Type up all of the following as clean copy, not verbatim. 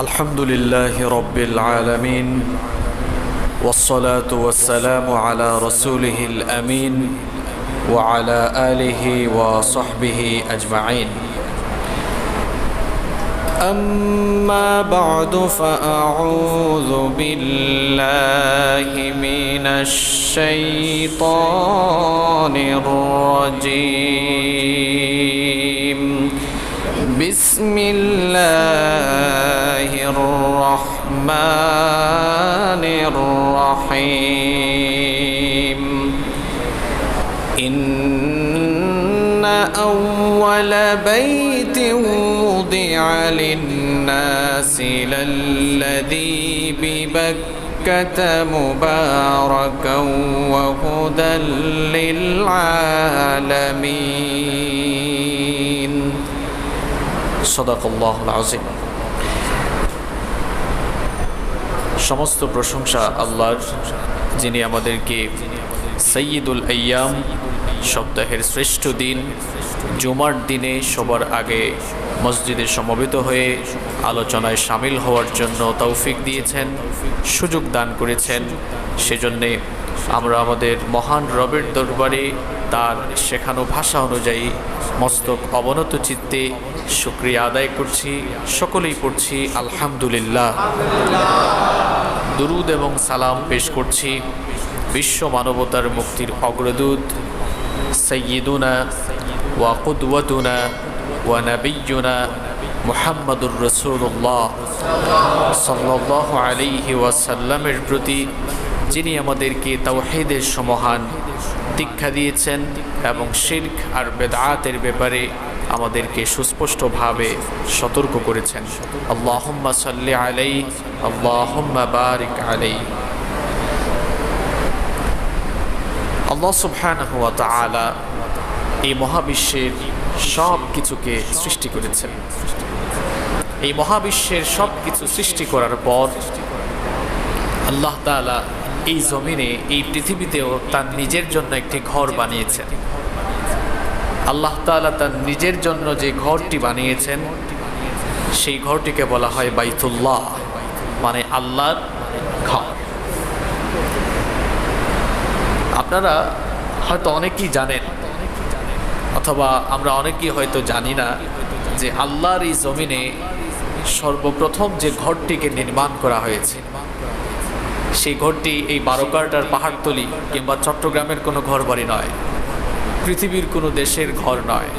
الحمد لله رب العالمين والصلاة والسلام على رسوله الأمين وعلى آله وصحبه أجمعين أما بعد فأعوذ بالله من الشيطان الرجيم بسم الله الرحمن الرحيم إن أول بيت وضع للناس للذي ببكة مباركا وهدى للعالمين صدق الله العظيم। সমস্ত প্রশংসা আল্লাহর, যিনি আমাদেরকে সৈয়দুল আইয়াম, সপ্তাহের শ্রেষ্ঠ দিন জুমার দিনে সবার আগে মসজিদে সমবেত হয়ে আলোচনায় শামিল হওয়ার জন্য তৌফিক দিয়েছেন, সুযোগ দান করেছেন। সেজন্যে আমরা আমাদের মহান রবের দরবারে তার শেখানো ভাষা অনুযায়ী মস্তক অবনত চিত্তে শুকরিয়া আদায় করছি। সকলেই পড়ছি আলহামদুলিল্লাহ। দুরুদ এবং সালাম পেশ করছি বিশ্ব মানবতার মুক্তির অগ্রদূত সাইয়্যিদুনা ওয়া কুদওয়াতুনা ওয়া নাবিয়্যুনা মুহাম্মাদুর রাসূলুল্লাহ সাল্লাল্লাহু আলাইহি ওয়াসাল্লামের প্রতি, যিনি আমাদেরকে তাওহীদের সমহান দীক্ষা দিয়েছেন এবং শিরক আর বেদআতের ব্যাপারে আমাদেরকে সুস্পষ্টভাবে সতর্ক করেছেন। আল্লাহুম্মা সাল্লি আলাইহি আল্লাহুম্মা বারিক আলাইহি। আল্লাহ সুবহানাহু ওয়া তাআলা এই মহাবিশ্বের সব কিছুকে সৃষ্টি করেছেন। এই মহাবিশ্বের সব কিছু সৃষ্টি করার পর আল্লাহ তাআলা এই জমিনে, এই পৃথিবীতেও তার নিজের জন্য একটি ঘর বানিয়েছেন। আল্লাহ তাআলা তার নিজের জন্য যে ঘরটি বানিয়েছেন সেই ঘরটিকে বলা হয় বাইতুল্লাহ, মানে আল্লাহর ঘর। আপনারা হয়তো অনেকেই জানেন, অথবা আমরা অনেকেই হয়তো জানি না যে আল্লাহর এই জমিনে সর্বপ্রথম যে ঘরটিকে নির্মাণ করা হয়েছে সেই ঘরটি এই বারোকাটার পাহাড়তলি কিংবা চট্টগ্রামের কোনো ঘর বাড়ি নয়, পৃথিবীর কোনো দেশের ঘর নয়,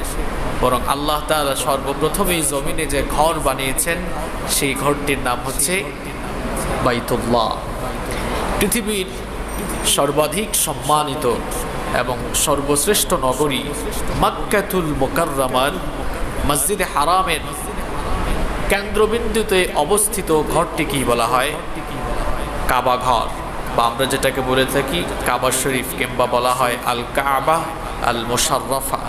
বরং আল্লাহ তাআলা সর্বপ্রথম এই জমিনে যে ঘর বানিয়েছেন সেই ঘরটির নাম হচ্ছে বাইতুল্লাহ। পৃথিবীর সর্বাধিক সম্মানিত এবং সর্বশ্রেষ্ঠ নগরী মক্কাতুল মুকাররমার মসজিদে হারামের কেন্দ্রবিন্দুতে অবস্থিত ঘরটিকেই বলা হয় কাবা ঘর, বা আমরা যেটাকে বলে থাকি কাবা শরীফ, কিংবা বলা হয় আল কাবা আল মুশাররফা।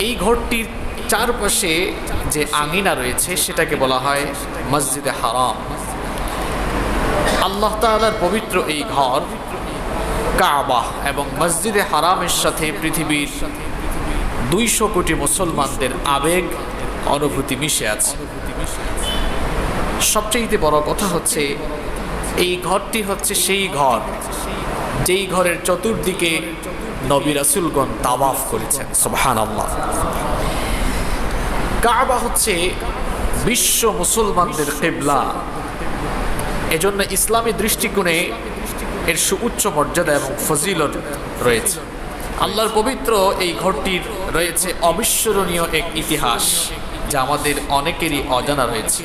এই ঘরটির চারপাশে যে আঙিনা রয়েছে সেটাকে বলা হয় মসজিদে হারাম। আল্লাহ তাআলার পবিত্র এই ঘর কাবা এবং মসজিদে হারামের সাথে পৃথিবীর 200 কোটি মুসলমানদের আবেগ অনুভূতি মিশে আছে। সবচেয়ে বড় কথা হচ্ছে এই ঘরটি হচ্ছে সেই ঘর যেই ঘরের চতুর্দিকে নবী রাসূলগণ তাওয়াফ করেছেন। সুবহানাল্লাহ। কাবা হচ্ছে বিশ্ব মুসলমানদের কিবলা। এজন্য ইসলামী দৃষ্টিকোণে এর সুউচ্চ মর্যাদা এবং ফজিলত রয়েছে। আল্লাহর পবিত্র এই ঘরটির রয়েছে অবিস্মরণীয় এক ইতিহাস, যা আমাদের অনেকেরই অজানা রয়েছে।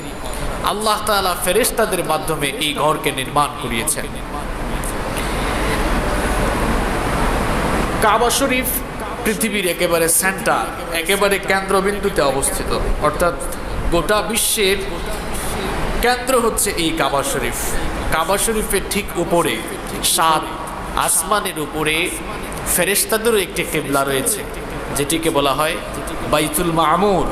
আল্লাহ তাআলা ফেরেশতাদের মাধ্যমে এই ঘরকে নির্মাণ করিয়েছেন। কাবা শরীফ পৃথিবীর একেবারে সেন্টার, একেবারে কেন্দ্রবিন্দুতে অবস্থিত, অর্থাৎ গোটা বিশ্বের কেন্দ্র হচ্ছে এই কাবা শরীফ। কাবা শরীফের ঠিক উপরে, 7 আসমানের উপরে ফেরেশতাদেরও একটি কিবলা রয়েছে, যেটিকে বলা হয় বাইতুল মামুর।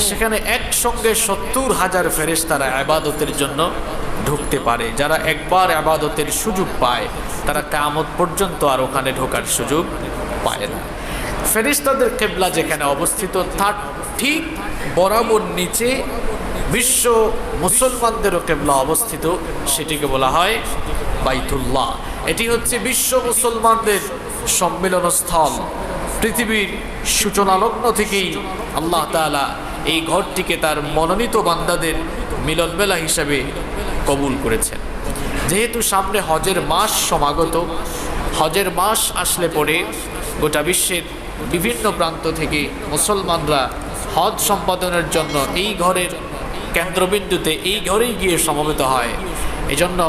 সেখানে একসঙ্গে 70,000 ফেরেশতারা ইবাদতের জন্য ঢুকতে পারে। যারা একবার ইবাদতের সুযোগ পায় তারা কিয়ামত পর্যন্ত আর ওখানে ঢোকার সুযোগ পায় না। ফেরেশতাদের কিবলা যেখানে অবস্থিত তার ঠিক বরাবর নিচে বিশ্ব মুসলমানদেরও কিবলা অবস্থিত, সেটিকে বলা হয় বাইতুল্লাহ। এটি হচ্ছে বিশ্ব মুসলমানদের সম্মিলনস্থল। পৃথিবীর সূচনা লগ্ন থেকেই আল্লাহ তাআলা এই ঘরটিকে তার মনোনীত বান্দাদের মিলনমেলা হিসেবে কবুল করেছেন। যেহেতু সামনে হজের মাস সমাগত, হজের মাস আসলে পরে গোটা বিশ্বের বিভিন্ন প্রান্ত থেকে মুসলমানরা হজ সম্পাদনের জন্য এই ঘরের কেন্দ্রবিন্দুতে, এই ঘরেই গিয়ে সমবেত হয়। এজন্য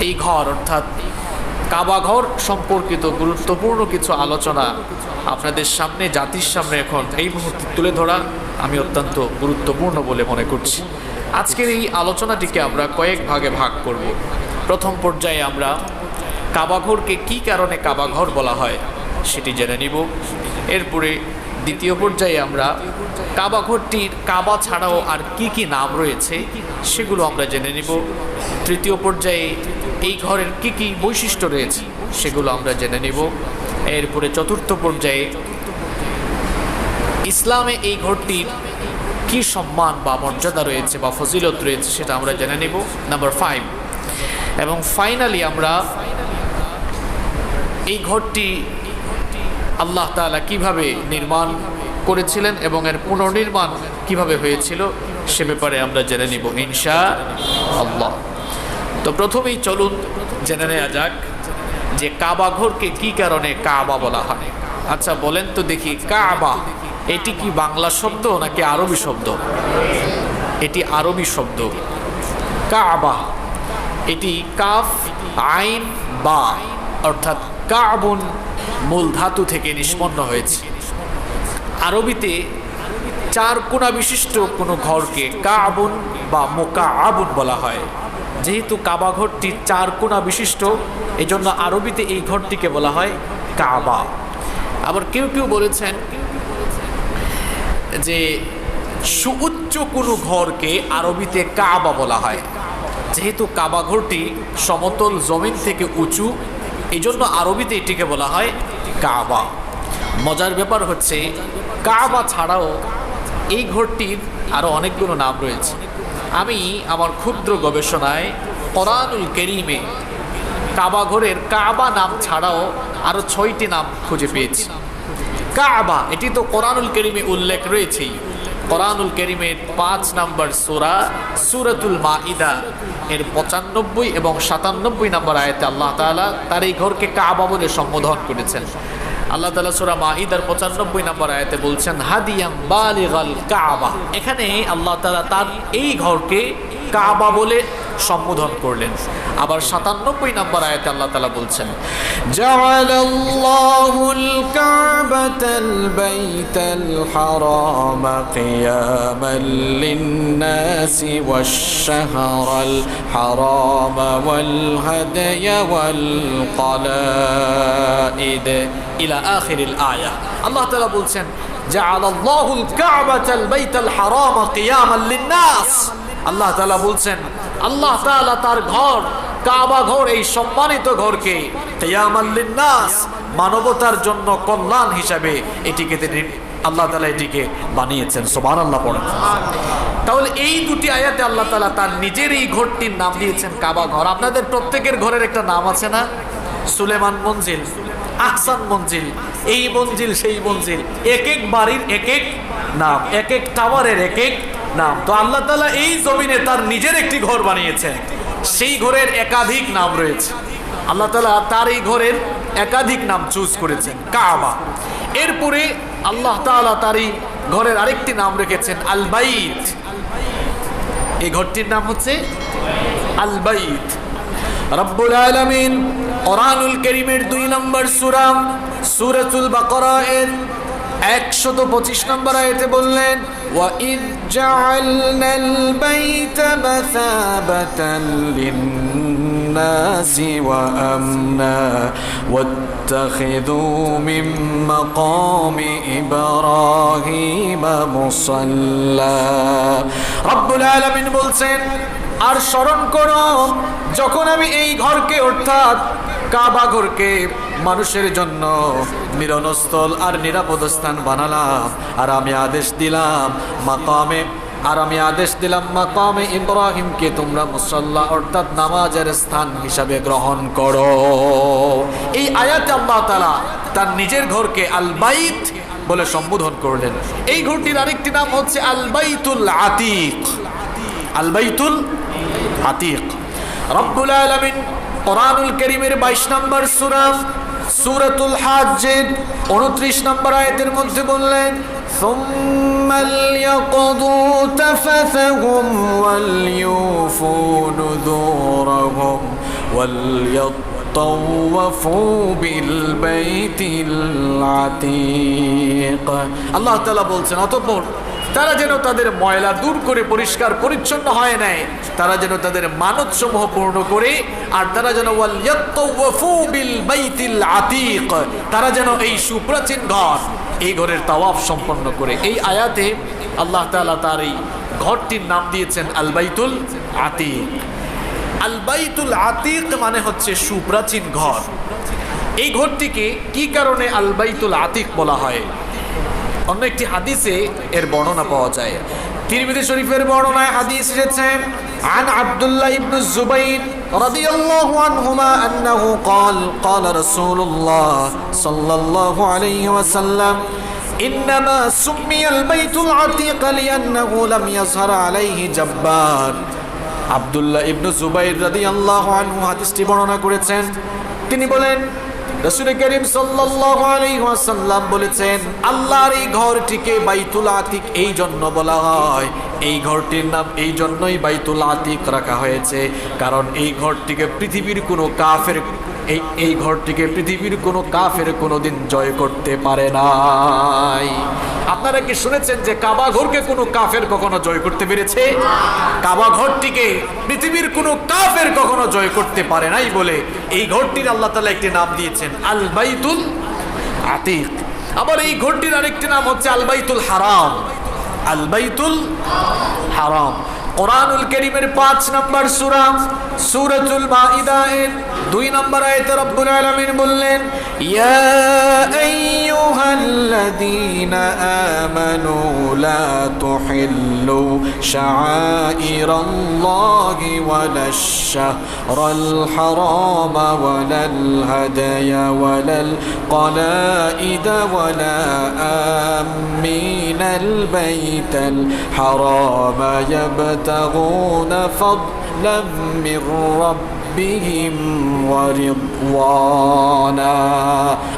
এই ঘর অর্থাৎ কাবা ঘর সম্পর্কিত গুরুত্বপূর্ণ কিছু আলোচনা আপনাদের সামনে, জাতির সামনে এখন এই মুহূর্তে তুলে ধরা আমি অত্যন্ত গুরুত্বপূর্ণ বলে মনে করছি। আজকের এই আলোচনাটিকে আমরা কয়েক ভাগে ভাগ করব। প্রথম পর্যায়ে আমরা কাবা ঘরকে কী কারণে কাবা ঘর বলা হয় সেটি জেনে নিব। এরপরে দ্বিতীয় পর্যায়ে আমরা কাবা ঘরটির কাবা ছাড়াও আর কি কি নাম রয়েছে সেগুলো আমরা জেনে নিব। তৃতীয় পর্যায়ে এই ঘরের কি কি বৈশিষ্ট্য রয়েছে সেগুলো আমরা জেনে নিব। এরপরে চতুর্থ পর্যায়ে ইসলামে এই ঘরটির কি সম্মান বা মর্যাদা রয়েছে বা ফজিলত রয়েছে সেটা আমরা জেনে নিব, নাম্বার 5। এবং ফাইনালি আমরা এই ঘরটি আল্লাহ তাআলা কিভাবে নির্মাণ করেছিলেন এবং এর পুনর্নির্মাণ কিভাবে হয়েছিল সে ব্যাপারে আমরা জেনে নিব ইনশাআল্লাহ। তো প্রথমেই চলুন জেনে নেওয়া যাক যে কাবা ঘরকে কি কারণে কাবা বলা হয়। আচ্ছা বলেন তো দেখি, কাবা এটি কি বাংলা শব্দ নাকি আরবি শব্দ? এটি আরবি শব্দ। কাবা এটি কাফ আইন বা অর্থাৎ কাবুন মূল ধাতু থেকে নিষ্পন্ন হয়েছে। আরবিতে চার কোণা বিশিষ্ট কোনো ঘরকে কাবুন বা মুকাআবুন বলা হয়। যেহেতু কাবা ঘরটি চার কোণা বিশিষ্ট, এজন্য আরবিতে এই ঘরটিকে বলা হয় কাবা। আবার কেউ কেউ বলেছেন যে সুউচ্চ কোনো ঘরকে আরবিতে কাবা বলা হয়। যেহেতু কাবা ঘরটি সমতল জমিন থেকে উঁচু, এই জন্য আরবিতে এটিকে বলা হয় কাবা। মজার ব্যাপার হচ্ছে কাবা ছাড়াও এই ঘরটির আরও অনেকগুলো নাম রয়েছে। আমি আমার ক্ষুদ্র গবেষণায় কোরআনুল কারীমে কাবা ঘরের কাবা নাম ছাড়াও আরও 6টি নাম খুঁজে পেয়েছি। কাবা এটি তো কোরআনুল কারীমে উল্লেখ রয়েছেই। কোরআনুল কারীমের 5 নম্বর সূরা সূরাতুল মাইদা এর 95 এবং 97 নম্বর আয়াতে আল্লাহ তাআলা তার এই ঘরকে কাবা বলে সম্বোধন করেছেন। আল্লাহ তাআলা সূরা মাইদার 95 নম্বর আয়াতে বলছেন হাদিয়াম বালিগাল কাবা। এখানে আল্লাহ তাআলা তার এই ঘরকে কাবা বলে সম্বোধন করলেন। আবার 97 নম্বর আয়াতে আল্লাহ তাআলা বলছেন জাআলাল্লাহুল কাবাতাল বাইতাল হারামা কিয়ামান লিন-নাসি ওয়াশ-শাহরাল হারামা ওয়াল হাদিয়া ওয়াল কলাইদ ইলা আখিরিল আয়াহ। আল্লাহ তাআলা বলছেন জাআলাল্লাহুল কাবাতাল বাইতাল হারামা কিয়ামান লিন-নাস। আল্লাহ তাআলা বলছেন আল্লাহ তাআলা তার ঘর কাবা ঘর, এই সম্মানিত ঘরকে কিয়ামান লিন-নাস মানবতার জন্য কল্যাণ হিসাবে এটিকে তিনি আল্লাহ তাআলা এটিকে বানিয়েছেন। সুবহানাল্লাহ পড়েন। তাহলে এই দুটি আয়াতে আল্লাহ তাআলা তার নিজের এই ঘরটির নাম দিয়েছেন কাবা ঘর। আপনাদের প্রত্যেকের ঘরের একটা নাম আছে না? সুলেমান মঞ্জিল, আহসান মঞ্জিল, এই মঞ্জিল সেই মঞ্জিল, এক এক বাড়ির এক এক নাম, এক এক টাওয়ারের এক এক নাম। তো আল্লাহ তাআলা এই জমিনে তার নিজের একটি ঘর বানিয়েছেন, সেই ঘরের একাধিক নাম রয়েছে। আল্লাহ তাআলা তার এই ঘরের একাধিক নাম চুজ করেছেন কাবা। এরপরে আল্লাহ তাআলা তার এই ঘরের আরেকটি নাম রেখেছেন আল বাইত। এই ঘরটির নাম হচ্ছে আল বাইত। রব্বুল আলামিন কোরআনুল কারীমের 2 নম্বর সূরা সূরাতুল বাকারা এর 125 নম্বর আয়াতে বললেন ওয়া ইয জাআলনাল বাইতা মাসাবাতান লিন-নাসি ওয়া আমনা ওয়াত্তাখিযু মিন মাকামি ইব্রাহিমা মুসাল্লা। রব্বুল আলামিন বলছেন আর স্মরণ করো যখন আমি এই ঘরকে অর্থাৎ কাবা ঘরকে মানুষের জন্য মিলনস্থল আর নিরাপদ স্থান বানালাম। আর আমি আদেশ দিলাম মাকামে ইব্রাহিমকে তোমরা মুসাল্লা অর্থাৎ নামাজের স্থান হিসাবে গ্রহণ করো। এই আয়াতে আল্লাহ তাআলা তার নিজের ঘরকে আল বাইত বলে সম্বোধন করলেন। এই ঘরটির আরেকটি নাম হচ্ছে আল বাইতুল আতিক। আল বাইতুল আতিক। রব্বুল আলামিন কোরআনুল কারীমের 22 নম্বর সূরাতুল হাজ্জের 29 নম্বর আয়াতের মধ্যে বললেন, সুম্মা লিয়াকদু তাফাসাহুম ওয়ালইউফু নুযুরহুম ওয়ালইয়াতাওয়াফু বিল বাইতিল আতিক। আল্লাহ তাআলা বলছেন, অতঃপর তারা যেন তাদের ময়লা দূর করে পরিষ্কার পরিচ্ছন্ন হয় নেয়, তারা যেন তাদের মানত সমূহ পূর্ণ করে, আর তারা যেন ওয়ালিয়াতাওয়াফু বিল বাইতিল আতিক, তারা যেন এই সুপ্রাচীন ঘর, এই ঘরের তাওয়াফ সম্পন্ন করে। এই আয়াতে আল্লাহ তাআলা তার এই ঘরটির নাম দিয়েছেন আল বাইতুল আতিক। আল বাইতুল আতিক মানে হচ্ছে সুপ্রাচীন ঘর। এই ঘরটিকে কি কারণে আল বাইতুল আতিক বলা হয়? অন্য একটি হাদিসে এর বর্ণনা পাওয়া যায়। তিরমিজি শরীফের বর্ণনায় হাদিস এসেছে, আন আব্দুল্লাহ ইবনে জুবাইর রাদিয়াল্লাহু আনহুমা আন্নাহু قال رسول الله صلى الله عليه وسلم انما سمي البيت العتيق لانه لم يظهر عليه جبار। আব্দুল্লাহ ইবনে জুবাইর রাদিয়াল্লাহু আনহু হাদিসটি বর্ণনা করেছেন। তিনি বলেন, রাসূল করিম সাল্লাল্লাহু আলাইহি ওয়াসাল্লাম বলেছেন, আল্লাহর এই ঘরটিকে বাইতুল আতিক এই জন্য বলা হয়, এই ঘরটির নাম এই জন্যই বাইতুল আতিক রাখা হয়েছে, কারণ এই ঘরটিকে পৃথিবীর কোনো কাফের এই ঘরটিকে পৃথিবীর কোনো কাফের কোনোদিন জয় করতে পারে নাই। আপনারা কি শুনেছেন যে কাবা ঘরকে কোনো কাফের কখনো জয় করতে পেরেছে? কাবা ঘরটিকে পৃথিবীর কোনো কাফের কখনো জয় করতে পারে নাই বলে এই ঘরটির আল্লাহ তাআলা একটি নাম দিয়েছেন আল বাইতুল আতিক। আবার এই ঘরটির আরেকটি নাম হচ্ছে আল বাইতুল হারাম। আল বাইতুল হারাম। কোরআনুল কারীমের 5 নম্বর সূরাতুল মাইদা এর 2 নম্বর আয়াতে রব্বুল আলামিন বললেন, ইয়া আইয়ুহাল্লাযীনা আমানু লা তুহিল্লু শাআইরাল্লাহি ওয়ালাশ শাহরাল হারামা ওয়ালাল হাদায়া ওয়ালাল ক্বালাইদা ওয়ালা আমিনাল বাইতাল হারামা ইয়াবতাগুনা ফাদলাম মির রাব্বিহিম ওয়া রিদওয়ানা।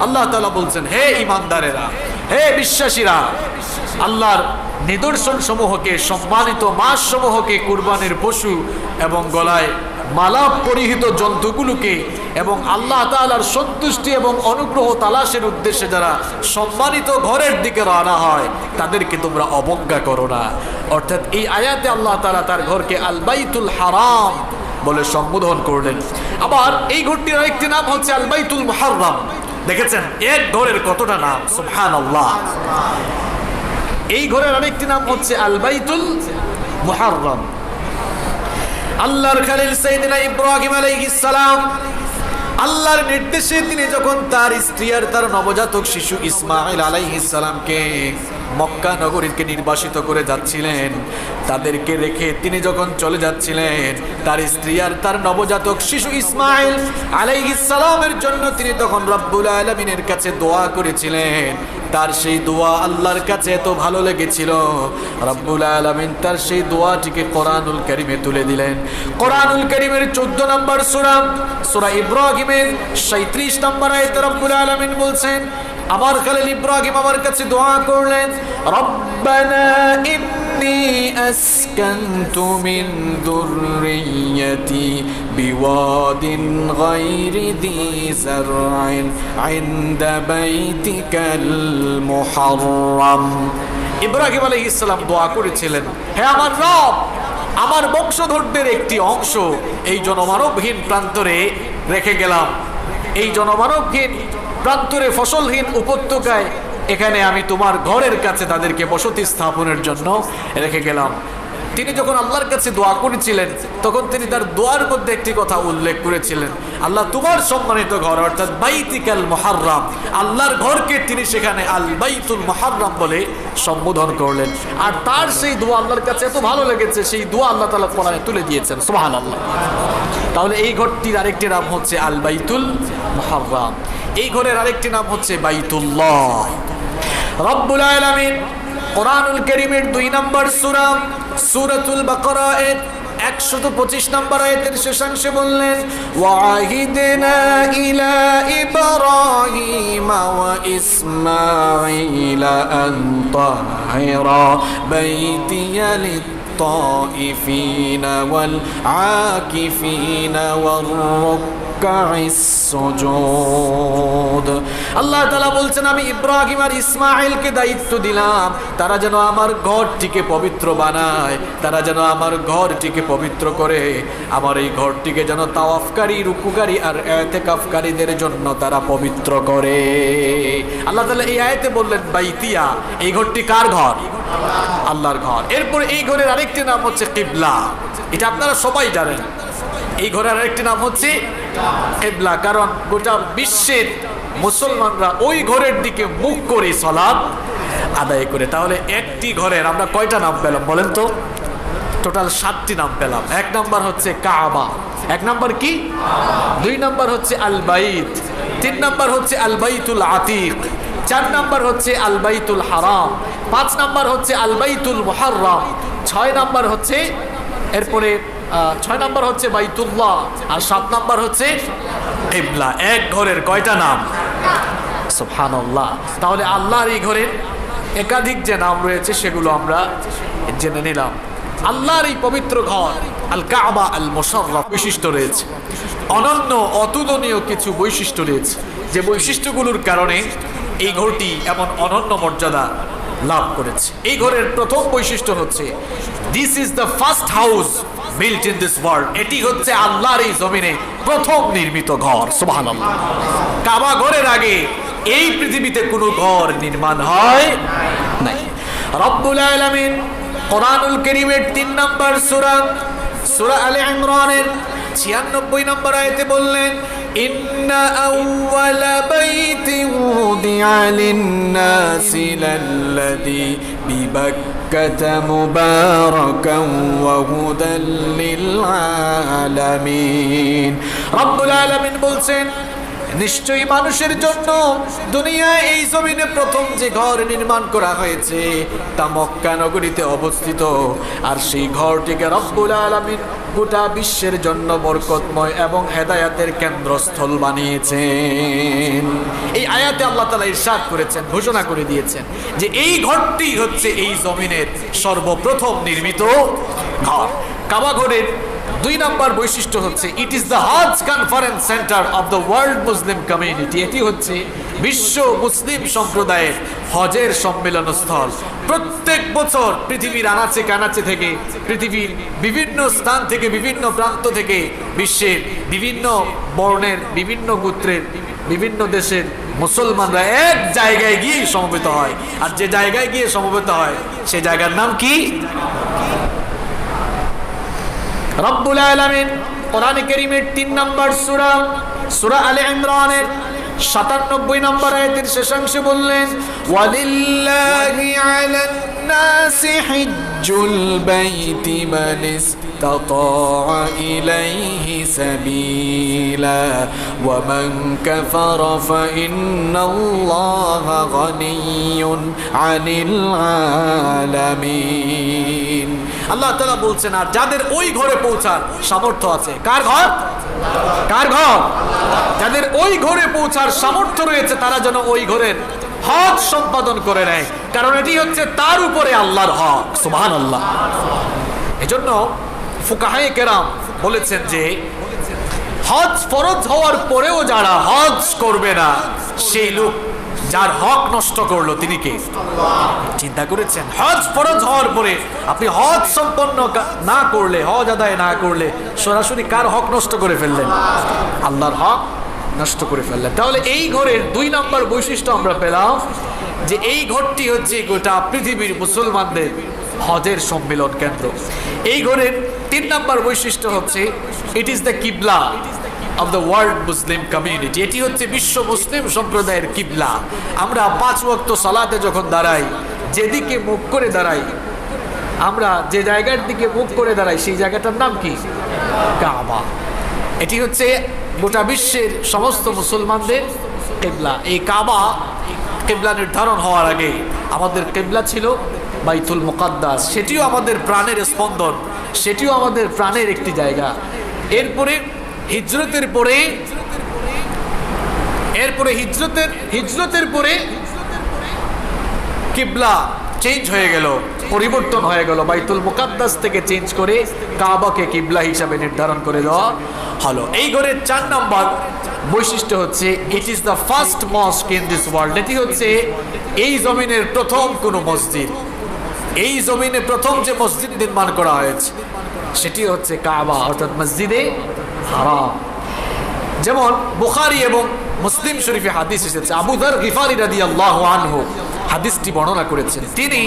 আল্লাহ তাআলা বলছেন, হে ঈমানদারেরা, হে বিশ্বাসীরা, আল্লাহর নিদর্শন সমূহকে, সম্মানিত মাস সমূহকে, কুরবানির পশু এবং গলায় মালা পরিহিত জন্তুগুলোকে এবং আল্লাহ তাআলার সন্তুষ্টি এবং অনুগ্রহ তালাশের উদ্দেশ্যে যারা সম্মানিত ঘরের দিকে রওনা হয় তাদেরকে তোমরা অবজ্ঞা করো না। অর্থাৎ এই আয়াতে আল্লাহ তাআলা তার ঘরকে আল বাইতুল হারাম বলে সম্বোধন করলেন। আবার এই ঘরটির আরেকটি নাম হচ্ছে আল বাইতুল মুহাররম। দেখেছেন এক ঘরের কতটা নাম, সুবহানাল্লাহ। এই ঘরের আরেকটি নাম হচ্ছে আল বাইতুল মুহাররম। আল্লাহর খলিল সাইয়েদনা ইব্রাহিম আলাইহিস সালাম আল্লাহর নির্দেশে তিনি যখন তার স্ত্রী আর তার নবজাতক শিশু ইসমাঈল আলাইহিস সালামকে মক্কা নগরীকে নির্বাসিত করে যাচ্ছিলেন, তাদেরকে রেখে তিনি যখন চলে যাচ্ছিলেন, তার স্ত্রী আর তার নবজাতক শিশু ইসমাঈল আলাইহিস সালামের জন্য তিনি তখন রব্বুল আলামিনের কাছে দোয়া করেছিলেন। তার সেই দোয়া আল্লাহর কাছে এত ভালো লেগেছিল, রব্বুল আলামিন তার সেই দোয়াটিকে কোরআনুল কারীমে তুলে দিলেন। কোরআনুল কারীমের 14 নম্বর সূরা ইব্রাহিমের 37 নম্বর আয়াতে রব্বুল আলামিন বলছেন, আমার খলিল ইব্রাহিম আমার কাছে দোয়া করলেন, রব্বানা ইন্নী আসকানতু মিন যুররিয়্যাতি বিওয়াদিন গায়রি যী যার'ইন ইনদা বাইতিকাল মুহাররম। ইব্রাহিম আলাইহিস সালাম দোয়া করেছিলেন, হে আমার রব, আমার বংশধরদের একটি অংশ এই জনমানবহীন প্রান্তরে রেখে গেলাম। এই জনমানবহীন প্রান্তরে ফসলহীন উপত্যকায় এখানে আমি তোমার ঘরের কাছে তাদেরকে বসতি স্থাপনের জন্য রেখে গেলাম। তিনি যখন আল্লাহর কাছে দোয়া করেছিলেন তখন তিনি তার দোয়ার মধ্যে একটি কথা উল্লেখ করেছিলেন, আল্লাহ তোমার সম্মানিত ঘর অর্থাৎ বাইতিকাল মুহাররাম, আল্লাহর ঘরকে তিনি সেখানে আল বাইতুল মুহাররাম বলে সম্বোধন করলেন। আর তার সেই দোয়া আল্লাহর কাছে এত ভালো লেগেছে, সেই দোয়া আল্লাহ তাআলা কোরআনে তুলে দিয়েছেন, সুবহানাল্লাহ। তাহলে এই ঘরটির আরেকটি নাম হচ্ছে আল বাইতুল মুহাররাম, এই ঘরের আরেকটি নাম হচ্ছে বাইতুল্লাহ। রব্বুল আলামিন কোরআনুল কারীমের 2 নম্বর সূরা সূরাতুল বাকারা এর 125 নম্বর আয়াতের শেষাংশে বললেন, ওয়াহিদনা ইলা ইব্রাহিমা ওয়া ইসমাঈলা আন তাহিরা বাইতিয়া লিত-তাইফিনা ওয়াল আকিফিনা ওয়ার রুকআইস সুজুদ। আল্লাহ তাআলা বলছেন, আমি ইব্রাহিম আর ইসমাঈলকে দায়িত্ব দিলাম তারা যেন আমার ঘরটিকে পবিত্র বানায়, তারা যেন আমার ঘরটিকে পবিত্র করে, আমার এই ঘরটিকে যেন তাওয়াফকারী, রুকুকারী আর ইতিকাফকারীদের জন্য তারা পবিত্র করে। আল্লাহ তাআলা এই আয়াতে বললেন বাইতিয়া, এই ঘরটি কার ঘর? আল্লাহর ঘর। এরপর এই ঘরের আরেকটি নাম হচ্ছে কিবলা, এটা আপনারা সবাই জানেন। এই ঘরের আরেকটি নাম হচ্ছে কিবলা, কারণ গোটা বিশ্বের মুসলমানরা ওই ঘরের দিকে মুখ করে সালাত আদায় করে। তাহলে একটি ঘরের আমরা কয়টা নাম পেলাম বলেন তো? টোটাল 7টি নাম পেলাম। 1 নম্বর হচ্ছে কাবা, 1 নম্বর কি? 2 নম্বর হচ্ছে আল বাইত, 3 নম্বর হচ্ছে আল বাইতুল আতিক, 4 নম্বর হচ্ছে আল বাইতুল হারাম, 5 নম্বর হচ্ছে আল বাইতুল মুহাররাম, 6 নম্বর হচ্ছে এরপরে 6 নম্বর হচ্ছে বাইতুল্লাহ, আর 7 নম্বর হচ্ছে কিবলা। এক ঘরের কয়টা নাম? সুবহানাল্লাহ। তাহলে আল্লাহর এই ঘরের একাধিক যে নাম রয়েছে সেগুলো আমরা জেনে নিলাম। আল্লাহর এই পবিত্র ঘর আল কাবা আল মুশাররফ বৈশিষ্ট্য রয়েছে, অনন্য অতুলনীয় কিছু বৈশিষ্ট্য রয়েছে, যে বৈশিষ্ট্যগুলোর কারণে এই ঘরটি এমন অনন্য মর্যাদা লাভ করেছে। এই ঘরের প্রথম বৈশিষ্ট্য হচ্ছে this is the first house built in this world, এটি হচ্ছে আল্লাহর এই জমিনে প্রথম নির্মিত ঘর, সুবহানাল্লাহ। কাবা ঘরের আগে এই পৃথিবীতে কোনো ঘর নির্মাণ হয় নাই। রব্বুল আলামিন কোরআনুল কারীমের 3 নম্বর সূরা সূরা আলে ইমরানের 96 নম্বর আয়াতে বললেন, ইন্না আউওয়ালা বাইতিন উদিআ লিন-নাসি লাল্লাযী বিবাক্কাতা মুবারাকান ওয়া হুদাল লিল-আলামিন। রব্বুল আলামিন বলছেন, নিশ্চয়ই মানুষের জন্য দুনিয়ায় এই জমিনে প্রথম যে ঘর নির্মাণ করা হয়েছে তা মক্কা নগরীতে অবস্থিত, আর সেই ঘরটিকে রব্বুল আলামিন গোটা বিশ্বের জন্য বরকতময় এবং হেদায়াতের কেন্দ্রস্থল বানিয়েছেন। এই আয়াতে আল্লাহ তাআলা ইরশাদ করেছেন, ঘোষণা করে দিয়েছেন যে এই ঘরটি হচ্ছে এই জমিনের সর্বপ্রথম নির্মিত ঘর। কাবা ঘরের 2 নম্বর বৈশিষ্ট্য হচ্ছে it is the Hajj conference centre of the world Muslim community, এটি হচ্ছে বিশ্ব মুসলিম সম্প্রদায়ের হজের সম্মেলনস্থল। প্রত্যেক বছর পৃথিবীর আনাচে কানাচে থেকে, পৃথিবীর বিভিন্ন স্থান থেকে, বিভিন্ন প্রান্ত থেকে, বিশ্বের বিভিন্ন বর্ণের, বিভিন্ন গোত্রের, বিভিন্ন দেশের মুসলমানরা এক জায়গায় গিয়ে সমবেত হয়। আর যে জায়গায় গিয়ে সমবেত হয় সে জায়গার নাম কি? রব্বুল আলামিন কোরআনে কারীমের 3 নম্বর সূরা সূরা আলে ইমরানের 97 নম্বর আয়াতের শেষাংশে বললেন, ওয়ালিল্লাহি আলান নাসি হিজ্জুল বাইতি মান ইসতাতা ইলাইহি সাবিলা ওয়া মান কাফারা ফা ইন্নাল্লাহা গানিয়্যুন আনিল আলামিন। আল্লাহ তাআলা বলছেন, আর যাদের ওই ঘরে পৌঁছার সামর্থ্য আছে, কার ঘর? কার ঘর? যাদের ওই ঘরে পৌঁছার সামর্থ্য রয়েছে তারা যেন ওই ঘরের হজ সম্পাদন করে নেয়, কারণ এটি হচ্ছে তার উপরে আল্লাহর হক, সুবহানাল্লাহ। এজন্য ফুকাহায়ে কেরাম বলেছেন যে হজ ফরজ হওয়ার পরেও যারা হজ করবে না সেই লোক যার হক নষ্ট করলো তিনি কে? চিন্তা করেছেন? হজ ফরজ হওয়ার পরে আপনি হজ সম্পন্ন না করলে, হজ আদায় না করলে সরাসরি কার হক নষ্ট করে ফেললেন? আল্লাহর হক নষ্ট করে ফেললেন। তাহলে এই ঘরের 2 নম্বর বৈশিষ্ট্য আমরা পেলাম যে এই ঘরটি হচ্ছে গোটা পৃথিবীর মুসলমানদের হজের সম্মেলন কেন্দ্র। এই ঘরের 3 নম্বর বৈশিষ্ট্য হচ্ছে ইট ইজ দ্য কিবলা of the world Muslim community. এটি হচ্ছে বিশ্ব মুসলিম সম্প্রদায়ের কিবলা। আমরা 5 ওয়াক্ত সালাতে যখন দাঁড়াই, যেদিকে মুখ করে দাঁড়াই, আমরা যে জায়গার দিকে মুখ করে দাঁড়াই সেই জায়গাটার নাম কি? কাবা। এটি হচ্ছে গোটা বিশ্বের সমস্ত মুসলমানদের কিবলা। এই কাবা কিবলা নির্ধারণ হওয়ার আগে আমাদের কিবলা ছিল বাইতুল মুকাদ্দাস। সেটিও আমাদের প্রাণের স্পন্দন, সেটিও আমাদের প্রাণের একটি জায়গা। এরপরে হিজরতের পরে কিবলা চেঞ্জ হয়ে গেল, পরিবর্তন হয়ে গেল। বাইতুল মুকাদ্দাস থেকে চেঞ্জ করে কাবাকে কিবলা হিসাবে নির্ধারণ করে দেওয়া হলো। এই ঘরের 4 নম্বর বৈশিষ্ট্য হচ্ছে it is the first মস্ক in this world. এটি হচ্ছে এই জমিনের প্রথম কোন মসজিদ। এই জমিনে প্রথম যে মসজিদ নির্মাণ করা হয়েছে সেটি হচ্ছে কাবা, অর্থাৎ মসজিদে হারাম। যেমন বুখারী এবং মুসলিম শরীফে হাদিস এসেছে, আবু যর গিফারি রাদিয়াল্লাহু আনহু হাদিসটি বর্ণনা করেছেন। তিনি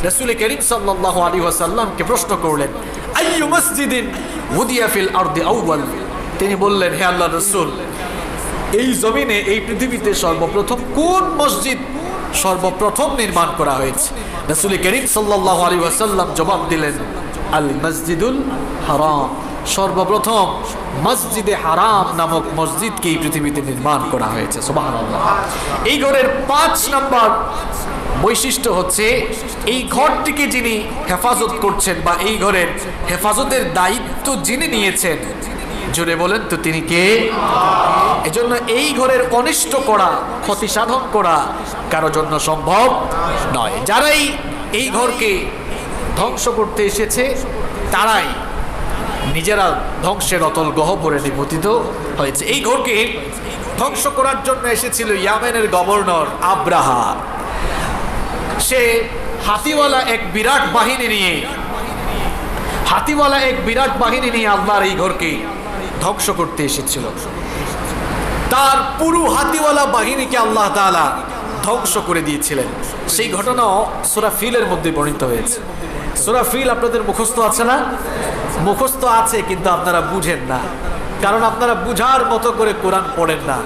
রাসূল করিম সাল্লাল্লাহু আলাইহি ওয়াসাল্লামকে প্রশ্ন করলেন, আইয়ু মসজিদিন উদিয়া ফিল আরদি আউয়াল। তিনি বললেন, হে আল্লাহর রাসূল, এই জমিনে, এই পৃথিবীতে সর্বপ্রথম কোন মসজিদ সর্বপ্রথম নির্মাণ করা হয়েছে? রাসূল করিম সাল্লাল্লাহু আলাইহি ওয়াসাল্লাম জবাব দিলেন, আল মসজিদুল হারাম। সর্বপ্রথম মসজিদে হারাম নামক মসজিদকে এই পৃথিবীতে নির্মাণ করা হয়েছে। সুবহানাল্লাহ। এই ঘরের 5 নম্বর বৈশিষ্ট্য হচ্ছে এই ঘরটিকে যিনি হেফাজত করছেন বা এই ঘরের হেফাজতের দায়িত্ব যিনি নিয়েছেন, জোরে বলেন তো তিনি কে? এজন্য এই ঘরের অনিষ্ট করা, ক্ষতি সাধন করা কারো জন্য সম্ভব নয়। যারাই এই ঘরকে ধ্বংস করতে এসেছে তারাই নিজেরা ধ্বংসের অতল গহ্বরে নিপতিত হয়েছে। এই ঘরকে ধ্বংস করার জন্য এসেছিল ইয়ামেনের গভর্নর আব্রাহা। সে হাতিওয়ালা এক বিরাট বাহিনী নিয়ে আল্লাহর এই ঘরকে ধ্বংস করতে এসেছিল। তার পুরো হাতিওয়ালা বাহিনীকে আল্লাহ তাআলা ধ্বংস করে দিয়েছিলেন। সেই ঘটনাও সূরা ফিলের মধ্যে বর্ণিত হয়েছে। সূরা ফিল আপনাদের মুখস্থ আছে না? মুখস্থ আছে, কিন্তু আপনারা বুঝেন না, কারণ আপনারা বুঝার মতো করে কোরআন পড়েন না।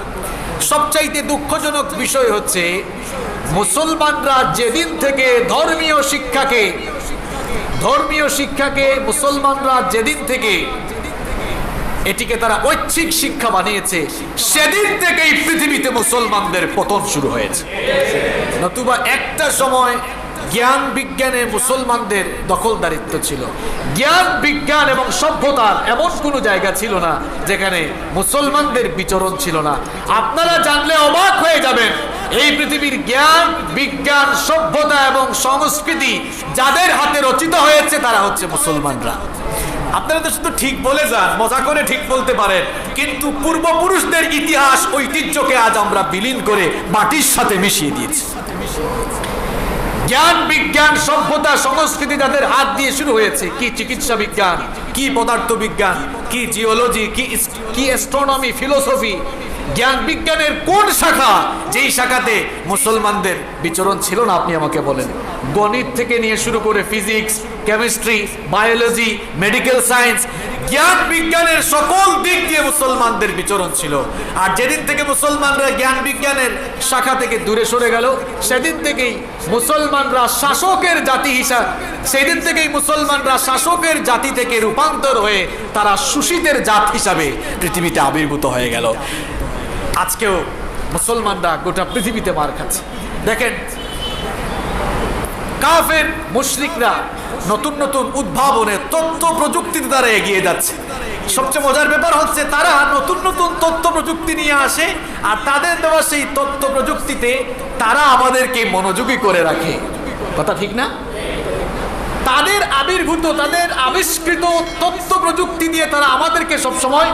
সবচাইতে দুঃখজনক বিষয় হচ্ছে মুসলমানরা যেদিন থেকে ধর্মীয় শিক্ষাকে মুসলমানরা যেদিন থেকে এটিকে তারা ঐচ্ছিক শিক্ষা বানিয়েছে, সেদিন থেকেই পৃথিবীতে মুসলমানদের পতন শুরু হয়েছে। নতুবা একটা সময় জ্ঞান বিজ্ঞানে মুসলমানদের দখলদারিত্ব ছিল। জ্ঞান বিজ্ঞান এবং সভ্যতার এমন কোনো জায়গা ছিল না যেখানে মুসলমানদের বিচরণ ছিল না। আপনারা জানলে অবাক হয়ে যাবেন, এই পৃথিবীর জ্ঞান বিজ্ঞান সভ্যতা এবং সংস্কৃতি যাদের হাতে রচিত হয়েছে তারা হচ্ছে মুসলমানরা। আপনারা তো শুধু ঠিক বলে যান, মজা করে ঠিক বলতে পারেন, কিন্তু পূর্বপুরুষদের ইতিহাস ঐতিহ্যকে আজ আমরা বিলীন করে মাটির সাথে মিশিয়ে দিয়েছি। জ্ঞান বিজ্ঞান সভ্যতা সংস্কৃতি যাদের হাত দিয়ে শুরু হয়েছে, কি চিকিৎসা বিজ্ঞান, কি পদার্থ বিজ্ঞান, কি জিওলজি, কি অ্যাস্ট্রোনমি, ফিলোসফি, জ্ঞান বিজ্ঞানের কোন শাখা যেই শাখাতে মুসলমানদের বিচরণ ছিল না আপনি আমাকে বলেন? গণিত থেকে নিয়ে শুরু করে physics, chemistry, biology, medical science, জ্ঞান বিজ্ঞানের সকল দিক দিয়ে মুসলমানদের বিচরণ ছিল। আর যেদিন থেকে মুসলমানরা জ্ঞান বিজ্ঞানের শাখা থেকে দূরে সরে গেল, সেদিন থেকেই মুসলমানরা শাসকের জাতি থেকে রূপান্তর হয়ে তারা শোষিতের জাত হিসাবে পৃথিবীতে আবির্ভূত হয়ে গেল। আজকেও মুসলমানরা গোটা পৃথিবীতে মার খাচ্ছে। দেখেন, কাফের মুশরিকরা নতুন নতুন উদ্ভাবনে তথ্য প্রযুক্তির দ্বারা এগিয়ে যাচ্ছে। সবচেয়ে মজার ব্যাপার হচ্ছে তারা নতুন নতুন তথ্য প্রযুক্তি নিয়ে আসে, আর তাদের দেওয়া সেই তথ্য প্রযুক্তিতে তারা আমাদেরকে মনোযোগী করে রাখে। কথা ঠিক না? তাদের আবিষ্কৃত তথ্য প্রযুক্তি দিয়ে তারা আমাদেরকে সবসময়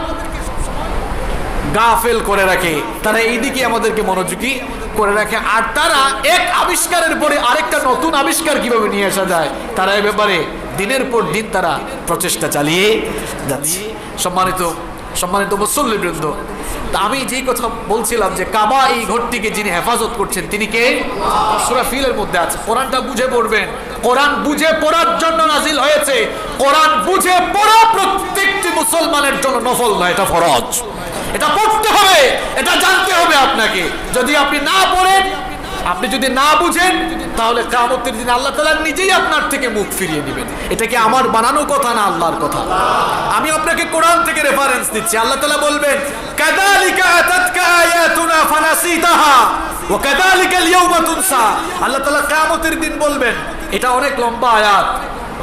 গাফেল করে রাখে। তারা এইদিকে আমাদেরকে মনোযোগী করে রাখে। আর তারা এক আবিষ্কারের পরে আরেকটা নতুন আবিষ্কার কিভাবে নিয়ে আসা যায়, তারা এ ব্যাপারে দিনের পর দিন তারা প্রচেষ্টা চালিয়ে যাচ্ছে। সম্মানিত মুসল্লিবৃন্দ, তা আমি যেই কথা বলছিলাম যে কাবা এই ঘরটিকে যিনি হেফাজত করছেন তিনি কে? সূরা ফিলের মধ্যে আছে। কোরআনটা বুঝে পড়বেন, কোরআন বুঝে পড়ার জন্য নাজিল হয়েছে। কোরআন বুঝে পড়া প্রত্যেকটি মুসলমানের জন্য নফল নয়, এটা ফরজ। এটা পড়তে হবে, এটা জানতে হবে আপনাকে। যদি আপনি না পড়েন, আপনি যদি না বুঝেন, তাহলে কিয়ামতের দিন আল্লাহ তাআলা নিজেই আপনার থেকে মুখ ফিরিয়ে নেবেন। এটা কি আমার বানানো কথা না আল্লাহর কথা? আমি আপনাকে কোরআন থেকে রেফারেন্স দিচ্ছি। আল্লাহ তাআলা বলবেন, কাযালিকা আতাতকা আয়াতুনা ফানাসিতাহা ওয়া কাযালিকাল ইয়াওমা তুনসা। আল্লাহ তাআলা কিয়ামতের দিন বলবেন, এটা অনেক লম্বা আয়াত,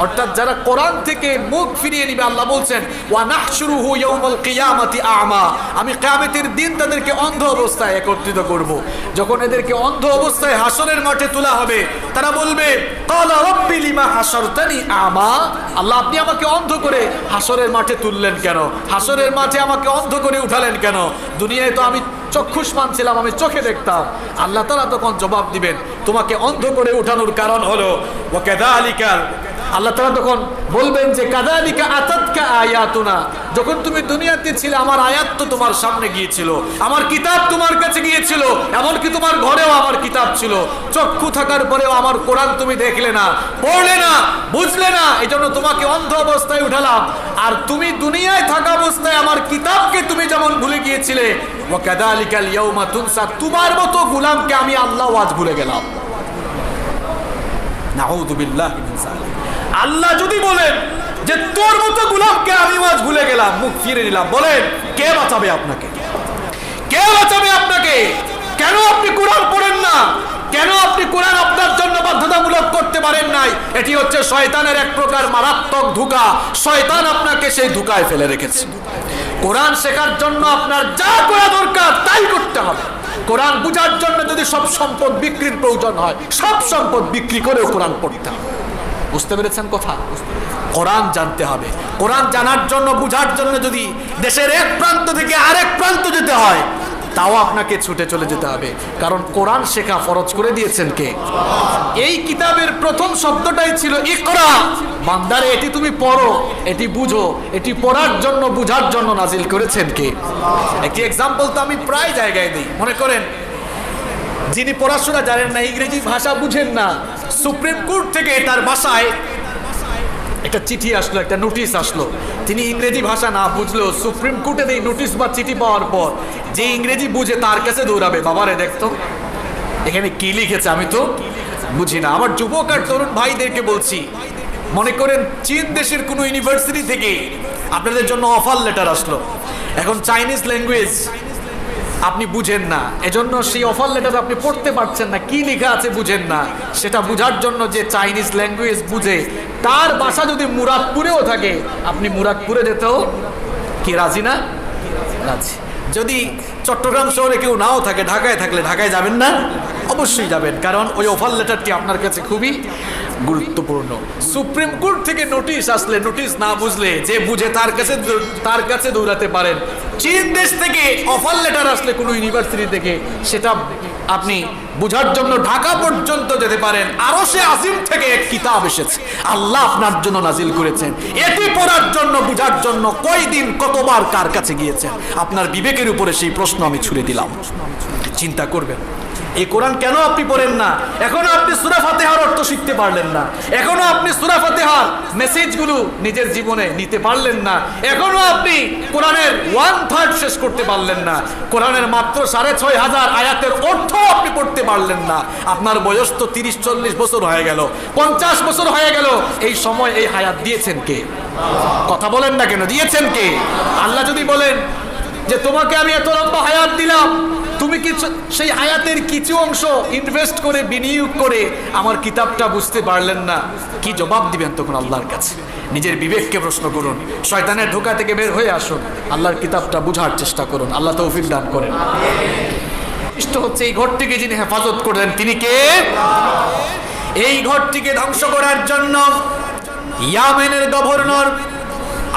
অর্থাৎ যারা কোরআন থেকে মুখ ফিরিয়ে নিবে, আল্লাহ বলছেন ওয়া নাহশুরুহু ইয়াউমাল কিয়ামাতি আ'মা, আমি কিয়ামতের দিন তাদেরকে অন্ধ অবস্থায় একত্রিত করব। যখন এদেরকে অন্ধ অবস্থায় হাসরের মাঠে তোলা হবে, তারা বলবে, ক্বালা রাব্বি লিমা হাশারতানি আ'মা, আল্লাহ আপনি আমাকে অন্ধ করে হাসরের মাঠে তুললেন কেন? হাসরের মাঠে আমাকে অন্ধ করে উঠালেন কেন? দুনিয়ায় তো আমি চক্ষুষ্মান ছিলাম, আমি চোখে দেখতাম। আল্লাহ তাআলা তখন জবাব দিবেন, তোমাকে অন্ধ করে উঠানোর কারণ হলো ওয়া কাযালিকা, আল্লাহ তাআলা তখন বলবেন যে কাযালিকা আতাতকা আয়াতুনা, যখন তুমি দুনিয়াতে ছিলে আমার আয়াত তো তোমার সামনে গিয়েছিল, আমার কিতাব তোমার কাছে গিয়েছিল, এমনকি তোমার ঘরেও আমার কিতাব ছিল। চক্ষু থাকার পরেও আমার কোরআন তুমি দেখলে না, পড়লে না, বুঝলে না, এজন্য তোমাকে অন্ধ অবস্থায় উঠালাম। আর তুমি দুনিয়ায় থাকা অবস্থায় আমার কিতাবকে তুমি যেমন ভুলে গিয়েছিলে, ওয়া কাযালিকাল ইয়াউমা তুনসা, তোমার মতো গোলামকে আমি আল্লাহ আজ ভুলে গেলাম। নাউযু বিল্লাহি মিন যালিক। আল্লাহ যদি বলেন যে তোর মতো গোলামকে আমি আজ ভুলে গেলাম, মুখ ফিরে নিলাম, বলেন কে বাঁচাবে আপনাকে? কে বাঁচাবে আপনাকে? কেন আপনি কোরআন পড়েন না? কেন আপনি কোরআন আপনার জন্য বাধ্যতামূলক করতে পারেন নাই? এটি হচ্ছে শয়তানের এক প্রকার মারাত্মক ধোঁকা। শয়তান আপনাকে সেই ধোঁকায় ফেলে রেখেছে। কোরআন শেখার জন্য আপনার যা করা দরকার তাই করতে হবে। কোরআন বুঝার জন্য যদি সব সম্পদ বিক্রির প্রয়োজন হয়, সব সম্পদ বিক্রি করেও কোরআন পড়তে হবে। বুঝতে পেরেছেন কথা? কোরআন জানতে হবে। কোরআন জানার জন্য, বুঝার জন্য যদি দেশের এক প্রান্ত থেকে আরেক প্রান্ত যেতে হয়, তাও আপনাকে ছুটে চলে যেতে হবে, কারণ কোরআন শেখা ফরজ করে দিয়েছেন কে? এই কিতাবের প্রথম শব্দটাই ছিল ইকরা, বান্দারে এটি তুমি পড়ো, এটি বুঝো। এটি পড়ার জন্য, বুঝার জন্য নাজিল করেছেন কে? একটি এক্সাম্পল তো আমি প্রায় জায়গায় দিই। মনে করেন যিনি পড়াশোনা জানেন না, ইংরেজি ভাষা বুঝেন না, সুপ্রিম কোর্ট থেকে তার ভাষায় একটা চিঠি আসলো, একটা নোটিশ আসলো। তিনি ইংরেজি ভাষা না বুঝলেও সুপ্রিম কোর্টে এই নোটিশ বা চিঠি পাওয়ার পর যে ইংরেজি বুঝে তার কাছে দৌড়াবে, বাবারে দেখতো এখানে কি লিখেছে, আমি তো বুঝি না। আমার যুবক আর তরুণ ভাইদেরকে বলছি, মনে করেন চীন দেশের কোনো ইউনিভার্সিটি থেকে আপনাদের জন্য অফার লেটার আসলো। এখন চাইনিজ ল্যাঙ্গুয়েজ আপনি বুঝেন না, এজন্য সেই অফার লেটার আপনি পড়তে পারছেন না, কি লেখা আছে বুঝেন না। সেটা বুঝার জন্য যে চাইনিজ ল্যাঙ্গুয়েজ বুঝে, তার ভাষা যদি মুরাদপুরেও থাকে, আপনি মুরাদপুরে যেতেও কি রাজি না? রাজি। যদি চট্টগ্রাম শহরে কেউ নাও থাকে, ঢাকায় থাকলে ঢাকায় যাবেন না? অবশ্যই যাবেন, কারণ ওই অফার লেটারটি আপনার কাছে খুবই গুরুত্বপূর্ণ। সুপ্রিম কোর্ট থেকে নোটিশ আসলে, নোটিশ না বুঝলে যে বুঝে তার কাছে দৌড়াতে পারেন। চীন দেশ থেকে অফার লেটার আসলে কোনো ইউনিভার্সিটি থেকে, সেটা আপনি বুঝার জন্য ঢাকা পর্যন্ত যেতে পারেন। আরশে আজিম থেকে এক কিতাব এসেছে, আল্লাহ আপনার জন্য নাজিল করেছেন। এটি পড়ার জন্য, বুঝার জন্য কয়দিন, কতবার কার কাছে গিয়েছেন? আপনার বিবেকের উপরে সেই প্রশ্ন আমি ছুড়ে দিলাম। চিন্তা করবেন, এই কোরআন কেন আপনি পড়েন না? এখনো আপনি সূরা ফাতিহার অর্থ শিখতে পারলেন না, এখনো আপনি সূরা ফাতিহার মেসেজগুলো নিজের জীবনে নিতে পারলেন না, এখনো আপনি কোরআনের 1/3 শেষ করতে পারলেন না, কোরআনের মাত্র 6500 আয়াতের অর্থ আপনি পড়তে পারলেন না। আপনার বয়স তো 30-40 বছর হয়ে গেল, 50 বছর হয়ে গেল। এই সময় এই হায়াত দিয়েছেন কে? কথা বলেন না কেন? দিয়েছেন কে? আল্লাহ যদি বলেন যে তোমাকে আমি এত লম্বা হায়াত দিলাম, তুমি কিছু সেই হায়াতের কিছু অংশ ইনভেস্ট করে, বিনিয়োগ করে আমার কিতাবটা বুঝতে পারলেন না, কি জবাব দিবেন তখন আল্লাহর কাছে? নিজের বিবেককে প্রশ্ন করুন, শয়তানের ধোঁকা থেকে বের হয়ে আসুন, আল্লাহর কিতাবটা বুঝার চেষ্টা করুন। আল্লাহ তৌফিক দান করেন। ইষ্ট হচ্ছে এই ঘরটিকে যিনি হেফাজত করলেন, তিনি কে? এই ঘরটিকে ধ্বংস করার জন্য ইয়ামেনের গভর্নর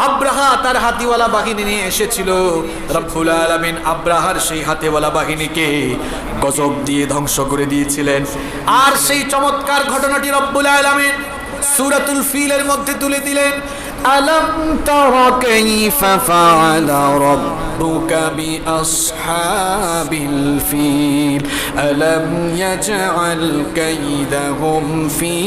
আব্রাহা তার হাতিওয়ালা বাহিনী নিয়ে এসেছিল। রব্বুল আলামিন আব্রাহার সেই হাতিওয়ালা বাহিনীকে গজব দিয়ে ধ্বংস করে দিয়েছিলেন। আর সেই চমৎকার ঘটনাটি রব্বুল আলামিন সূরাতুল ফিলের মধ্যে তুলে দিলেন, ألم تر كيف فعل ربك بأصحاب الفيل ألم يجعل كيدهم في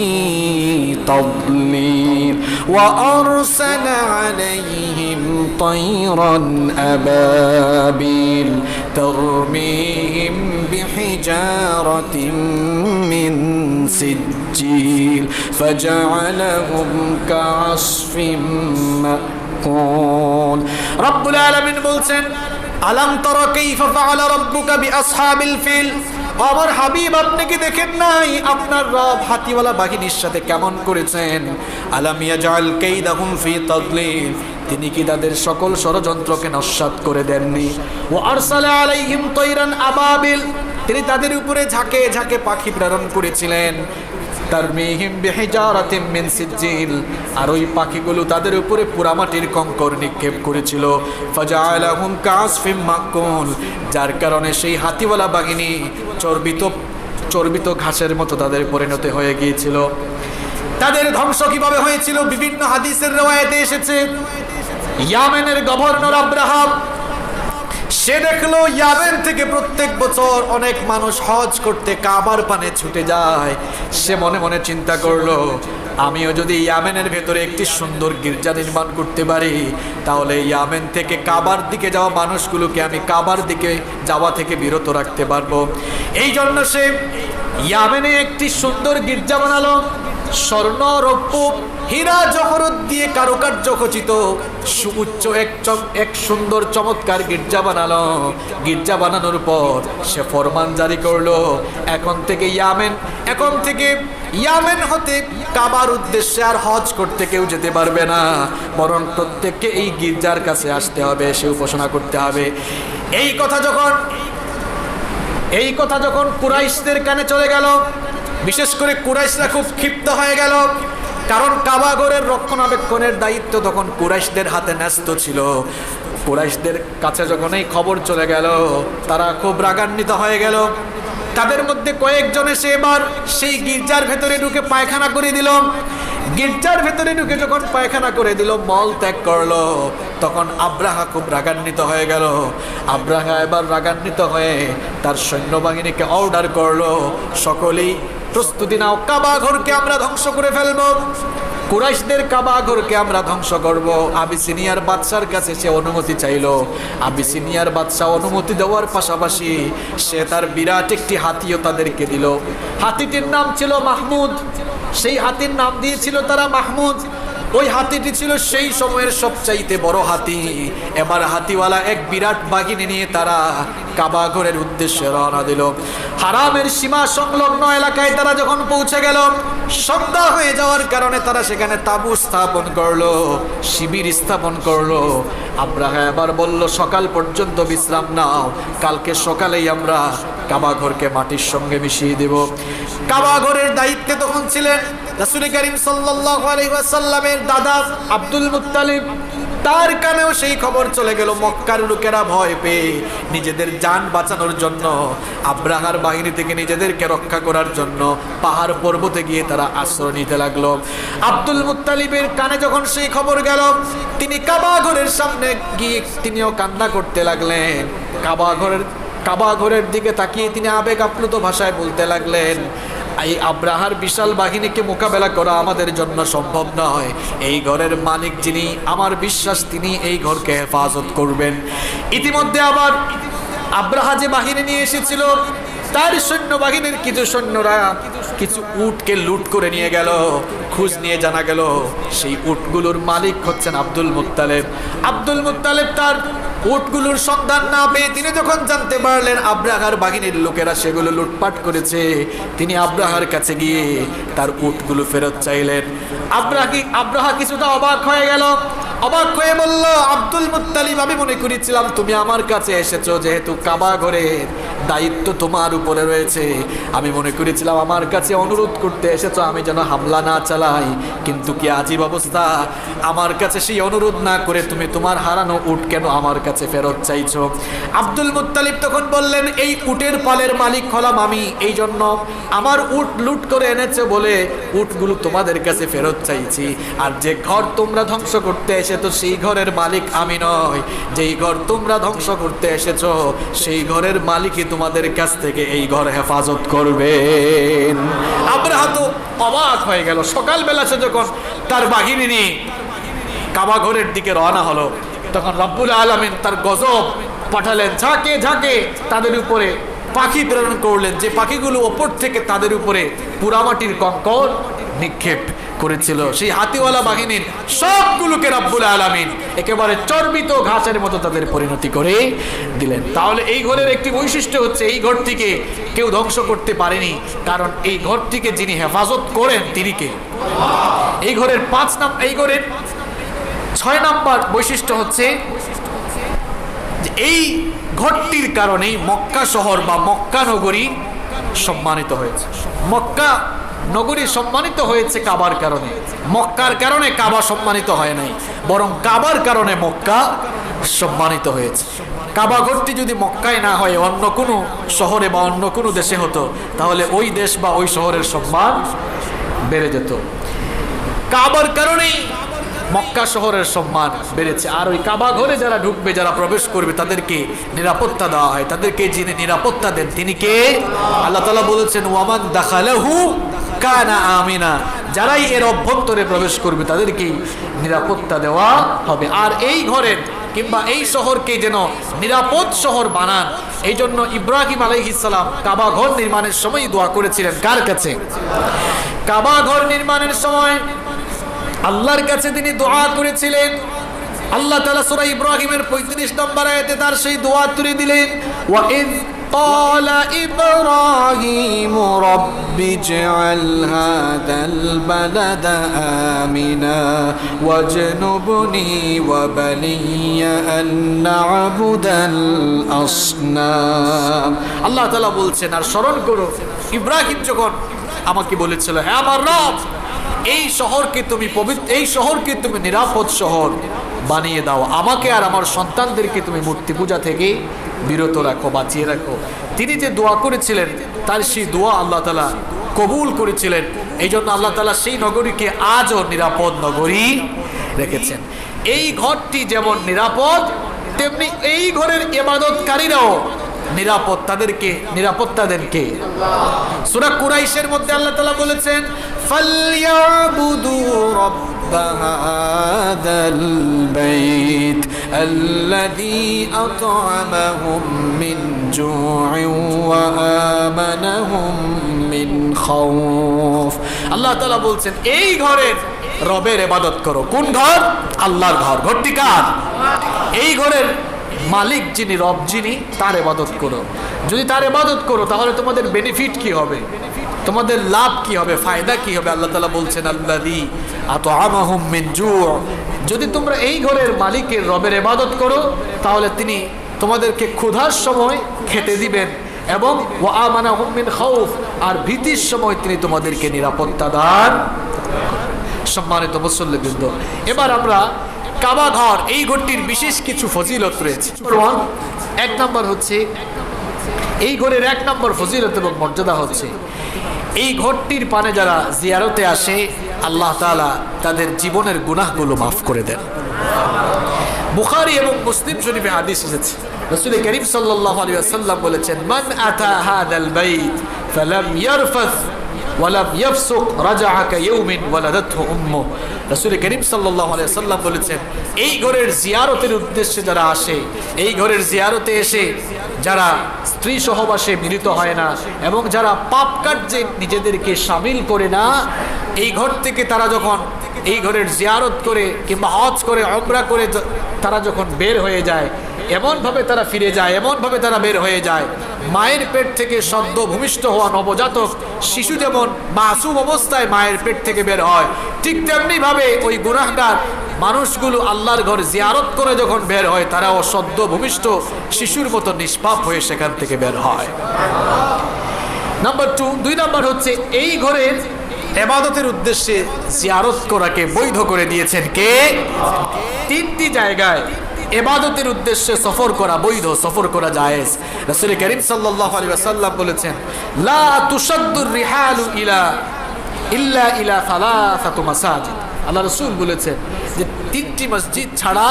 تضليل وأرسل عليهم طيرا أبابيل ترميهم بحجارة من سجيل فجعلهم كعصف مأكول রব্বুল আলামিন বলছেন, আলাম তারা কাইফা ফাআলা রাব্বুকা বিআসহাবিল ফিল, আমার হাবিব আপনি কি দেখেন নাই আপনার রব হাতিওয়ালা বাহিনীর সাথে কেমন করেছেন? আলাম ইয়াজআল কাইদাহুম ফি তাদলিল, তিনি কি তাদের সকল ষড়যন্ত্রকে নস্যাৎ করে দেননি? ওয়া আরসালা আলাইহিম তায়রান আবাবিল, তিনি তাদের উপরে ঝাঁকে ঝাঁকে পাখি প্রেরণ করেছিলেন। তারমিহিম বিহিজারাতিম মিন সিজ্জিল, আর ওই পাখিগুলো তাদের উপরে পোড়ামাটির কঙ্কর নিক্ষেপ করেছিল। ফাজআলাহুম কাসফিম মাকুল, যার কারণে সেই হাতিওয়ালা বাহিনী চর্বিত ঘাসের মতো তাদের পরিণত হয়ে গিয়েছিল। তাদের ধ্বংস কিভাবে হয়েছিল বিভিন্ন হাদিসের রওয়ায়াতে এসেছে। ইয়ামেনের গভর্নর আব্রাহা, সে দেখলো ইয়ামেন থেকে প্রত্যেক বছর অনেক মানুষ হজ করতে কাবার পানে ছুটে যায়। সে মনে মনে চিন্তা করলো, আমিও যদি ইয়ামেনের ভেতরে একটি সুন্দর গির্জা নির্মাণ করতে পারি, তাহলে ইয়ামেন থেকে কাবার দিকে যাওয়া মানুষগুলোকে আমি কাবার দিকে যাওয়া থেকে বিরত রাখতে পারবো। এই জন্য সে ইয়ামেনে একটি সুন্দর গির্জা বানালো। স্বর্ণ, রৌপ্য, হীরা জহরত দিয়ে কারুকার্য খচিত সুউচ্চ এক সুন্দর চমৎকার গির্জা বানালো। গির্জা বানানোর পর সে ফরমান জারি করলো, এখন থেকে ইয়ামেন হতে কাবার উদ্দেশ্যে আর হজ করতে কেউ যেতে পারবে না, বরং প্রত্যেককে এই গির্জার কাছে আসতে হবে, সে উপাসনা করতে হবে। এই কথা যখন কুরাইশদের কানে চলে গেল, বিশেষ করে কুরাইশরা খুব ক্ষিপ্ত হয়ে গেল, কারণ কাবাগরের রক্ষণাবেক্ষণের দায়িত্ব তখন কুরাইশদের হাতে ন্যস্ত ছিল। কুরাইশদের কাছে যখন এই খবর চলে গেল, তারা খুব রাগান্বিত হয়ে গেল। তাদের মধ্যে কয়েকজন এসে এবার সেই গির্জার ভেতরে ঢুকে পায়খানা করে দিল। গির্জার ভেতরে ঢুকে যখন পায়খানা করে দিল, মল ত্যাগ করলো, তখন আব্রাহা খুব রাগান্বিত হয়ে গেল। আব্রাহা এবার রাগান্বিত হয়ে তার সৈন্যবাহিনীকে অর্ডার করলো, সকলেই প্রস্তুতি নাও, কাবা ঘরকে আমরা ধ্বংস করে ফেলবো, কুরাইশদের কাবা ঘরকে আমরা ধ্বংস করব। আবিসিনিয়ার বাদশার কাছে সে অনুমতি চাইলো। আবিসিনিয়ার বাদশা অনুমতি দেওয়ার পাশাপাশি সে তার বিরাট একটি হাতিও তাদেরকে দিল। হাতিটির নাম ছিল মাহমুদ, সেই হাতির নাম দিয়েছিল তারা মাহমুদ। ওই হাতিটি ছিল সেই সময়ের সবচাইতে বড় হাতি। এবার হাতিওয়ালা এক বিরাট বাহিনী নিয়ে তারা কাবা ঘরের উদ্দেশ্যে রওনা দিল। হারামের সীমা সংলগ্ন এলাকায় তারা যখন পৌঁছে গেল, সন্ধ্যা হয়ে যাওয়ার কারণে তারা সেখানে তাঁবু স্থাপন করলো, শিবির স্থাপন করলো। আব্রাহা এবার বলল, সকাল পর্যন্ত বিশ্রাম নাও, কালকে সকালেই আমরা কাবা ঘরকে মাটির সঙ্গে মিশিয়ে দেব। কাবা ঘরের দায়িত্বে তখন ছিলেন রাসূল করিম সাল্লাল্লাহু আলাইহি ওয়াসাল্লামের দাদা আব্দুল মুত্তালিব। তার কানেও সেই খবর চলে গেল। মক্কার লোকেরা ভয় পেয়ে নিজেদের জান বাঁচানোর জন্য, আব্রাহার বাহিনী থেকে নিজেদেরকে রক্ষা করার জন্য পাহাড় পর্বতে গিয়ে তারা আশ্রয় নিতে লাগলো। আব্দুল মুত্তালিবের কানে যখন সেই খবর গেল, তিনি কাবা ঘরের সামনে গিয়ে তিনিও কান্না করতে লাগলেন। কাবা ঘরের দিকে তাকিয়ে তিনি আবেগ আপ্লুত ভাষায় বলতে লাগলেন, এই আব্রাহার বিশাল বাহিনীকে মোকাবেলা করা আমাদের জন্য সম্ভব নয়। এই ঘরের মালিক যিনি, আমার বিশ্বাস তিনি এই ঘরকে হেফাজত করবেন। ইতিমধ্যে আবার আব্রাহা যে বাহিনী নিয়ে এসেছিল, তার সৈন্যবাহিনীর কিছু সৈন্যরা কিছু উটকে লুট করে নিয়ে গেল। খোঁজ নিয়ে জানা গেল সেই উটগুলোর মালিক হচ্ছেন আব্দুল মুত্তালিব। আব্দুল মুত্তালিব তার উটগুলোর সন্ধান না পেয়ে তিনি যখন জানতে পারলেন আব্রাহার বাহিনীর লোকেরা সেগুলো লুটপাট করেছে, তিনি আব্রাহার কাছে গিয়ে তার উটগুলো ফেরত চাইলেন। আব্রাহা কিছুটা অবাক হয়ে গেল। অবাক হয়ে বলল, আব্দুল আব্দুল মুত্তালিব, আমি মনে করেছিলাম তুমি আমার কাছে এসেছো, যেহেতু কাবা ঘরের দায়িত্ব তোমার উপরে রয়েছে, আমি মনে করেছিলাম আমার কাছে অনুরোধ করতে এসেছো আমি যেন হামলা না চালাই। কিন্তু কি আজীব অবস্থা, আমার কাছে সেই অনুরোধ না করে তুমি তোমার হারানো উট কেন আমার কাছে ফেরত চাইছো? আব্দুল মুত্তালিব তখন বললেন, এই উটের পালের মালিক হলাম আমি, এই জন্য আমার উট লুট করে এনেছে বলে উটগুলো তোমাদের কাছে ফেরত চাইছি। আর যে ঘর তোমরা ধ্বংস করতে এসেছো সেই ঘরের মালিক আমি নয়, যেই ঘর তোমরা ধ্বংস করতে এসেছো সেই ঘরের মালিকই তোমাদের কাছ থেকে এই ঘর হেফাজত করবেন। আব্রাহা তো অবাক হয়ে গেল। সকালবেলা সে যখন তার বাহিনী নিয়ে কাবা ঘরের দিকে রওনা হলো, তখন রব্বুল আলামিন তার গজব পাঠালেন, ঝাঁকে ঝাঁকে তাদের উপরে পাখি প্রেরণ করলেন, যে পাখিগুলো ওপর থেকে তাদের উপরে পুরামাটির কঙ্কর নিক্ষেপ করেছিল। সেই হাতিওয়ালা বাহিনীর সবগুলোকে রব্বুল আলামিন একেবারে চর্বিত ঘাসের মতো তাদের পরিণতি করে দিলেন। তাহলে এই ঘরের একটি বৈশিষ্ট্য হচ্ছে, এই ঘরটিকে কেউ ধ্বংস করতে পারেনি, কারণ এই ঘরটিকে যিনি হেফাজত করেন তিনি কে? এই ঘরের 6 নাম্বার বৈশিষ্ট্য হচ্ছে যে এই ঘরটির কারণেই মক্কা শহর বা মক্কা নগরী সম্মানিত হয়েছে। মক্কা নগরী সম্মানিত হয়েছে কাবার কারণে। মক্কার কারণে কাবা সম্মানিত হয় নাই, বরং কাবার কারণে মক্কা সম্মানিত হয়েছে। কাবা ঘরটি যদি মক্কায় না হয় অন্য কোনো শহরে বা অন্য কোনো দেশে হতো, তাহলে ওই দেশ বা ওই শহরের সম্মান বেড়ে যেত। কাবার কারণেই মক্কা শহরের সম্মান বেড়েছে। আর ওই কাবা ঘরে যারা ঢুকবে, যারা প্রবেশ করবে, তাদেরকে নিরাপত্তা দেওয়া হয়। তাদেরকে যিনি নিরাপত্তা দেন তিনি কে? আল্লাহ তাআলা বলেছেন, ওয়ামান দাখালাহু কানা আমিনা, যারাই এর অভ্যন্তরে প্রবেশ করবে তাদেরকে নিরাপত্তা দেওয়া হবে। আর এই ঘরের কিংবা এই শহরকে যেন নিরাপদ শহর বানান, এই জন্য ইব্রাহিম আলাইহিস সালাম কাবা ঘর নির্মাণের সময় দোয়া করেছিলেন। কার কাছে? কাবা ঘর নির্মাণের সময় আল্লাহর কাছে তিনি দোয়া করেছিলেন। আল্লাহ তাআলা সূরা ইব্রাহিমের 35 নম্বর আয়াতে তার সেই দোয়া তুলে দিলেন, ওয়া ইয ক্বালা ইব্রাহিম রাব্বি ইজআল হাযাল বালাদা আমিনা ওয়াজনুবনি ওয়া বানিয়া আন না'বুদাল আসনাম। আল্লাহ তাআলা বলছেন, আর স্মরণ করো ইব্রাহিম যখন আমাকে বলেছিল, হে আমার রব, এই শহরকে তুমি নিরাপদ শহর বানিয়ে দাও, আমাকে আর আমার সন্তানদেরকে তুমি মূর্তি পূজা থেকে বিরত রাখো, বাঁচিয়ে রাখো। তিনি যে দোয়া করেছিলেন তার সেই দোয়া আল্লাহ তাআলা কবুল করেছিলেন। এই জন্য আল্লাহ তাআলা সেই নগরীকে আজও নিরাপদ নগরী রেখেছেন। এই ঘরটি যেমন নিরাপদ, তেমনি এই ঘরের ইবাদতকারীরাও নিরাপদ। তাদেরকে নিরাপত্তা দেন কে? সূরা কুরাইশের মধ্যে আল্লাহ তাআলা বলেছেন, ফালইয়াবুদু রাব্ব হাযাল বাইত আল্লাযী আত'আমাহুম মিন জু'ইন ওয়া আমানাহুম মিন খাউফ। আল্লাহ তাআলা বলছেন, এই ঘরের রবের ইবাদত করো। কোন ঘর? আল্লাহর ঘর। ঘরটি কার? এই ঘরের মালিক যিনি, রব যিনি, তার ইবাদত করো। যদি তার ইবাদত করো তাহলে তোমাদের বেনিফিট কি হবে, তোমাদের লাভ কি হবে, ফায়দা কি হবে? আল্লাহ তাআলা বলছেন, আল্লাযী আত'আমাহুম মিন জু'। যদি তোমরা এই ঘরের মালিকের রবের ইবাদত করো তাহলে তিনি তোমাদেরকে ক্ষুধার সময় খেতে দিবেন, এবং ওয়া আমানাহুম মিন খাউফ, আর ভীতির সময় তিনি তোমাদেরকে নিরাপত্তা দান। সম্মানিত মুসল্লিবৃন্দ, এবার আমরা কাবা ঘর, এই ঘরটির বিশেষ কিছু ফজিলত রয়েছে। 1 নম্বর হচ্ছে, এই ঘরের 1 নম্বর ফজিলত এবং মর্যাদা হচ্ছে, এই ঘরটির পানে যারা জিয়ারতে আসে আল্লাহ তাআলা তাদের জীবনের গুনাহগুলো মাফ করে দেন। বুখারী এবং মুসলিম শরীফে হাদিস এসেছে, রাসূল করিম সাল্লাল্লাহু আলাইহি ওয়াসাল্লাম বলেছেন, মান আতা হাযাল বাইত ফালাম ইয়ারফাস ওয়ালাম ইয়াফসুক রাজাআ কায়াউমিন ওয়ালাদাতহু উম্মুহু। রাসূল করিম সাল্লাল্লাহু আলাইহি ওয়াসাল্লাম বলেছেন, এই ঘরের জিয়ারতের উদ্দেশ্যে যারা আসে, এই ঘরের জিয়ারতে এসে যারা স্ত্রী সহবাসে মিলিত হয় না এবং যারা পাপ কার্যে নিজেদেরকে শামিল করে না, এই ঘর থেকে তারা যখন এই ঘরের জিয়ারত করে কিংবা হজ করে, উমরা করে তারা যখন বের হয়ে যায়, এমনভাবে তারা ফিরে যায়, এমনভাবে তারা বের হয়ে যায়। মায়ের পেট থেকে সদ্য ভূমিষ্ঠ হওয়া নবজাতক শিশু যেমন মাসুম অবস্থায় মায়ের পেট থেকে বের হয়, ঠিক তেমনি ভাবে ওই গুনাহগার মানুষগুলো আল্লাহর ঘর জিয়ারত করে যখন বের হয়, তারাও সদ্য ভূমিষ্ঠ শিশুর মতো নিষ্পাপ হয়ে সেখান থেকে বের হয়। নাম্বার 2 নাম্বার হচ্ছে এই ঘরের ইবাদতের উদ্দেশ্যে জিয়ারত করাকে বৈধ করে দিয়েছেন কে? 3টি জায়গায় ইবাদতের উদ্দেশ্যে সফর করা বৈধ, সফর করা জায়েজ। রাসূল করিম সাল্লাল্লাহু আলাইহি ওয়াসাল্লাম বলেছেন, লা তুশাদ্দুর রিহালু ইল্লা ইলা সালাসাতু মাসাজিদ। আল্লাহ রাসূল বলেছেন যে 3টি মসজিদ ছাড়া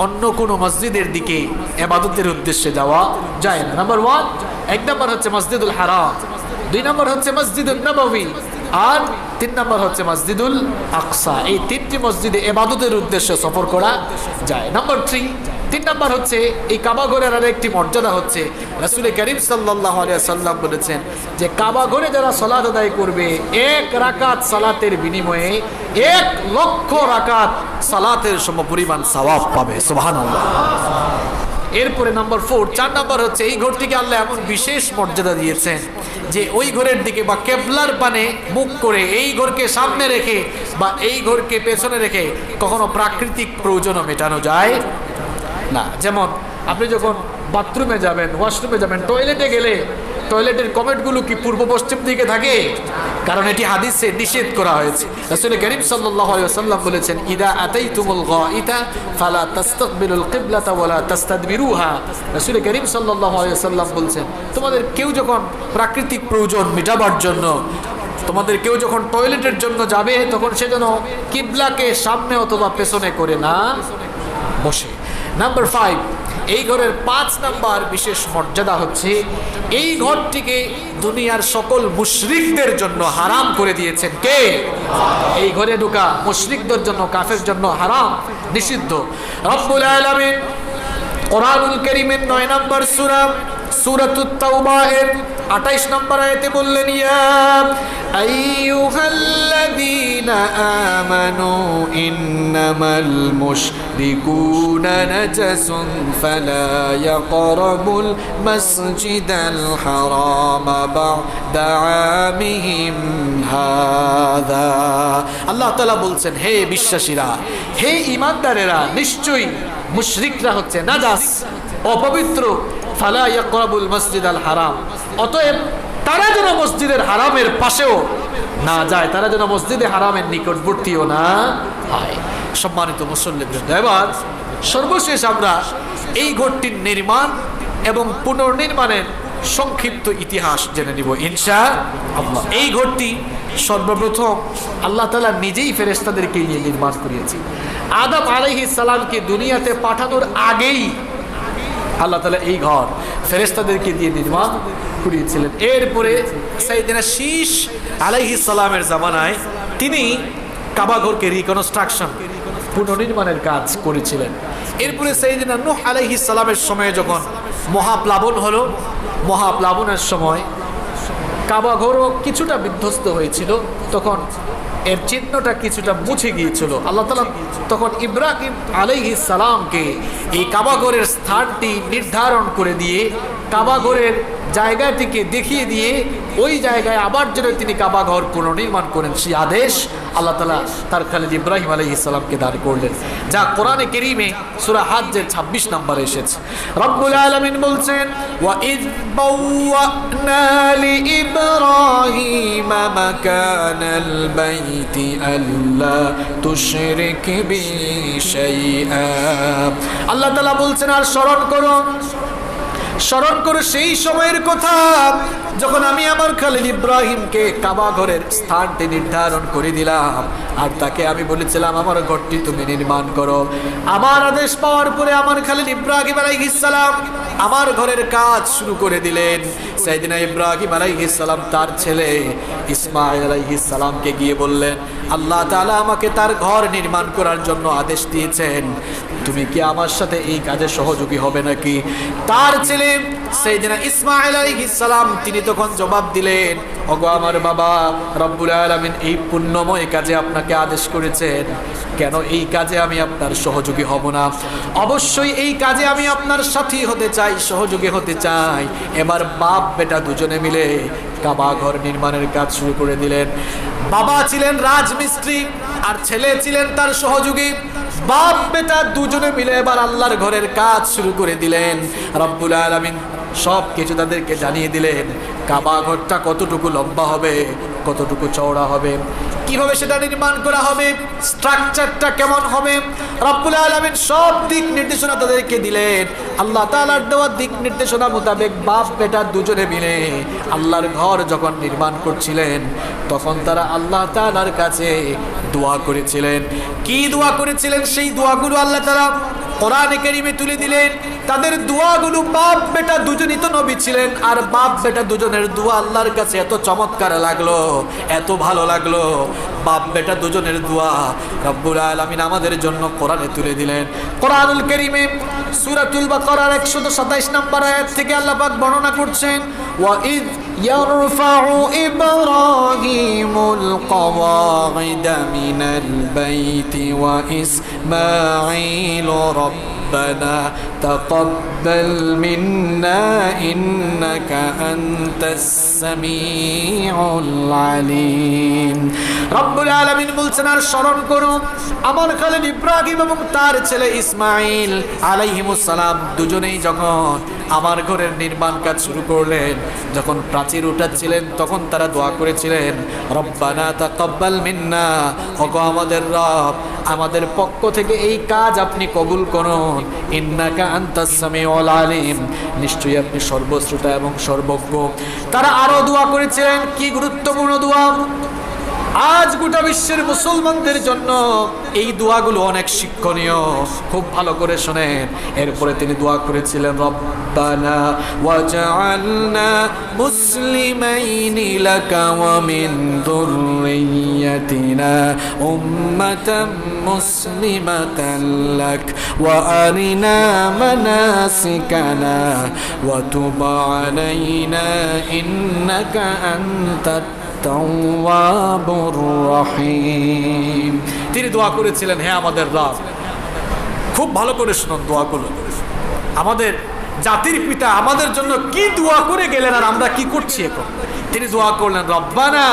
অন্য কোনো মসজিদের দিকে ইবাদতের উদ্দেশ্যে যাওয়া যায় না। নাম্বার 1 নাম্বার হচ্ছে মসজিদুল হারাম, 2 নাম্বার হচ্ছে মসজিদুল নববী, আর 3 নাম্বার হচ্ছে মসজিদুল আকসা। এই 3টি মসজিদে ইবাদতের উদ্দেশ্যে সফর করা যায়। নাম্বার 3 নাম্বার হচ্ছে এই কাবা ঘরের আর একটি মর্যাদা হচ্ছে, রাসূল করিম সাল্লাল্লাহু আলাইহি ওয়াসাল্লাম বলেছেন যে কাবা ঘরে যারা সালাত আদায় করবে 1 রাকাত সালাতের বিনিময়ে 1 লক্ষ রাকাত সালাতের সমপরিমাণ সওয়াব পাবে। সুবহানাল্লাহ। এরপরে নাম্বার 4 নাম্বার হচ্ছে এই ঘরটিকে আল্লাহ এমন বিশেষ মর্যাদা দিয়েছেন যে ওই ঘরের দিকে বা কেবলার পানে মুখ করে এই ঘরকে সামনে রেখে বা এই ঘরকে পেছনে রেখে কখনো প্রাকৃতিক প্রয়োজনও মেটানো যায় না। যেমন আপনি যখন বাথরুমে যাবেন, ওয়াশরুমে যাবেন, টয়লেটে গেলে টয়লেটের কমেটগুলো কি পূর্ব পশ্চিম দিকে থাকে? কারণ এটি হাদিসে নিষেধ করা হয়েছে। রাসূল করিম সাল্লাল্লাহু আলাইহি ওয়াসাল্লাম বলেছেন, ইদা আতাইতুমুল গাইতা ফালা তাস্তাকবিলুল কিবলাতা ওয়ালা তাস্তাদবিরুহা। রাসূল করিম সাল্লাল্লাহু আলাইহি ওয়াসাল্লাম বলেছেন, তোমাদের কেউ যখন প্রাকৃতিক প্রয়োজন মেটাবার জন্য, তোমাদের কেউ যখন টয়লেটের জন্য যাবে, তখন সে যেন কিবলাকে সামনে অথবা পেছনে করে না বসে। নাম্বার 5, এই ঘরের 5 নাম্বার বিশেষ মর্যাদা হচ্ছে এই ঘরটিকে দুনিয়ার সকল মুশরিকদের জন্য হারাম করে দিয়েছেন কে? এই ঘরে ঢোকা মুশরিকদের জন্য, কাফের জন্য হারাম, নিষিদ্ধ। রব্বুল আলামিন কোরআনুল কারীমের 9 নম্বর সূরা সূরাতুত তাওবা এর 28 নম্বর আয়াতে বললেন, ইয়া আইয়ুহাল্লাযীনা আমানু ইন্নামাল মুশরিকুনা নাজাসুন ফালা ইয়াকরাবুল মাসজিদাল হারামা বা'দা আমিহিম হাযা। আল্লাহ তাআলা বলছেন, হে বিশ্বাসীরা, হে ঈমানদারেরা, নিশ্চয়ই মুশরিকরা হচ্ছে নাজাস, অপবিত্র। ফালা ইয়াকরাবুল মাসজিদাল হারাম, অতএব তারা যেন মসজিদের হারামের পাশেও না যায়, তারা যেন মসজিদে হারামের নিকটবর্তীও না হয়। সম্মানিত মুসল্লিবৃন্দ, এবার সর্বশেষ আমরা এই ঘরটির নির্মাণ এবং পুনর্নির্মাণের সংক্ষিপ্ত ইতিহাস জেনে নিব ইনশাআল্লাহ। এই ঘরটি সর্বপ্রথম আল্লাহ তাআলা নিজেই ফেরেশতাদেরকে নিয়ে নির্মাণ করিয়েছেন। আদম আলাইহিস সালামকে দুনিয়াতে পাঠানোর আগেই আল্লাহ তাআলা এই ঘর ফেরেশতাদেরকে দিয়ে নির্মাণ করিয়েছিলেন। এরপরে সাইয়েদনা শীশ আলাইহিস সালামের জামানায় তিনি কাবা ঘরকে রিকনস্ট্রাকশন, পুনর্নির্মাণের কাজ করেছিলেন। এরপরে সাইয়েদনা নূহ আলাইহিস সালামের সময়ে যখন মহাপ্লাবন হলো, মহাপ্লাবনের সময় কাবা ঘরও কিছুটা বিধ্বস্ত হয়েছিল, তখন এর চিহ্নটা কিছুটা মুছে গিয়েছিল। আল্লাহ তাআলা তখন ইব্রাহিম আলাইহিস সালামকে এই কাবা ঘরের স্থানটি নির্ধারণ করে দিয়ে, কাবা ঘরের জায়গাটিকে দেখিয়ে দিয়ে ওই জায়গায় আবার যেন তিনি কাবা ঘর পুনর্নির্মাণ করেন, সেই আদেশ আল্লাহ তাআলা তার খালিদ ইব্রাহিম আলাইহিস সালামকে দান করলেন, যা কোরআনে কারীমে সূরা হজ্জের 26 নম্বরে এসেছে। রব্বুল আলামিন বলছেন, ওয়া ইয বাওয়া'না লিইব্রাহিমা মাকানাল বাইতি আল্লা তুশরিক বি শাইআ। আল্লাহ তাআলা বলছেন, আর স্মরণ করো সেই সময়ের কথা যখন আমি আমার খালিদ ইব্রাহিমকে কাবা ঘরের স্থানটি নির্ধারণ করে দিলাম, আর তাকে আমি বলেছিলাম আমার ঘরটি তুমি নির্মাণ করো। আমার আদেশ পাওয়ার পরে আমার খালিদ ইব্রাহিম আলাইহিস সালাম আমার ঘরের কাজ শুরু করে দিলেন। সাইয়েদনা ইব্রাহিম আলাইহিস সালাম তার ছেলে ইসমাঈল আলাইহিস সালামকে গিয়ে বললেন, আল্লাহ তাআলা আমাকে তার ঘর নির্মাণ করার জন্য আদেশ দিয়েছেন, তুমি কি আমার সাথে এই কাজে সহযোগী হবে নাকি? তার ছেলে হবে। সাইয়েদনা ইসমাঈল আলাইহিস সালাম তিনি তখন জবাব দিলেন, ওগো আমার বাবা, রব্বুল আলামিন এই পুণ্যময় কাজে আপনাকে আদেশ করেছেন, কেন এই কাজে আমি আপনার সহযোগী হব না? অবশ্যই এই কাজে আমি আপনার সাথী হতে চাই, সহযোগী হতে চাই। এবার বাপ বেটা দুজনে মিলে কাবা ঘর নির্মাণের কাজ শুরু করে দিলেন। বাবা ছিলেন রাজমিস্ত্রি আর ছেলে ছিলেন তার সহযোগী। বাপ বেটা দুজনে মিলে এবার আল্লাহর ঘরের কাজ শুরু করে দিলেন। রব্বুল আলামিন সব কিছু তাদেরকে জানিয়ে দিলেন, কাবা ঘরটা কতটুকু লম্বা হবে, কতটুকু চওড়া হবে, কিভাবে সেটা নির্মাণ করা হবে, স্ট্রাকচারটা কেমন হবে। রব্বুল আলামিন সব দিক নির্দেশনা তাদেরকে দিলেন। আল্লাহ তাআলার দেওয়া দিক নির্দেশনা মোতাবেক বাপ বেটা দুজনে মিলে আল্লাহর ঘর যখন নির্মাণ করছিলেন, তখন তারা আল্লাহ তাআলার কাছে দোয়া করেছিলেন। কি দোয়া করেছিলেন? সেই দোয়াগুলো আল্লাহ তাআলা কোরআনে কারীমে তুলে দিলেন। তাদের দোয়াগুলো, বাপ বেটা দুজনই তো নবী ছিলেন, আর বাপ বেটা দুজনের দোয়া আল্লাহর কাছে এত চমৎকার লাগলো, এত ভালো লাগলো। বাপ বেটা দুজনের দোয়া রব্বুল আলামিন আমাদের জন্য কোরআনে তুলে দিলেন। কোরআনুল কারীমে সূরাতুল বাকারার 127 নম্বর আয়াত থেকে আল্লাহ পাক বর্ণনা করছেন, ওয়া ইয ইয়ারফাউ ইব্রাহিমুল কওয়াইদা মিনাল বাইতি ওয়া ইসমাঈল ربنا تقبل منا إنك أنت السميع العليم। রব্বুল আলামিন বলছেন, আর স্মরণ করো আমার খালিদ ইব্রাহিম এবং তার ছেলে ইসমাঈল আলাইহিমুস সালাম দুজনেই যখন আমার ঘরের নির্মাণ কাজ শুরু করলেন, যখন প্রাচীর উঠাচ্ছিলেন, তখন তারা দোয়া করেছিলেন, রব্বানা তাকাব্বাল মিন্না, ওগো আমাদের রব, আমাদের পক্ষ থেকে এই কাজ আপনি কবুল করুন। ইন্নাকা আনতাস সামিউল আলিম, নিশ্চয়ই আপনি সর্বশ্রোতা এবং সর্বজ্ঞ। তারা আরো দোয়া করেছিলেন, কি গুরুত্বপূর্ণ দোয়া! আজ গোটা বিশ্বের মুসলমানদের জন্য এই দোয়াগুলো অনেক শিক্ষণীয়, খুব ভালো করে শুনেন। এরপরে তিনি দোয়া করেছিলেন, রব্বানা ওয়াজআলনা মুসলিমাইনি লাকা ওয়া মিন যুররিয়্যাতিনা উম্মাতাম মুসলিমাতান লাক ওয়া আরিনা মানাসিকানা ওয়া তুব আলাইনা ইন্নাকা আনতাত তাওয়াবুর রহিম। তিনি দোয়া করেছিলেন, হে আমাদের রব, খুব ভালো করে শুনুন দোয়াগুলো। আমাদের জাতির পিতা আমাদের জন্য কি দোয়া করে গেলেন, আর আমরা কি করছি এখন? তিনি দোয়া করলেন, রব্বানা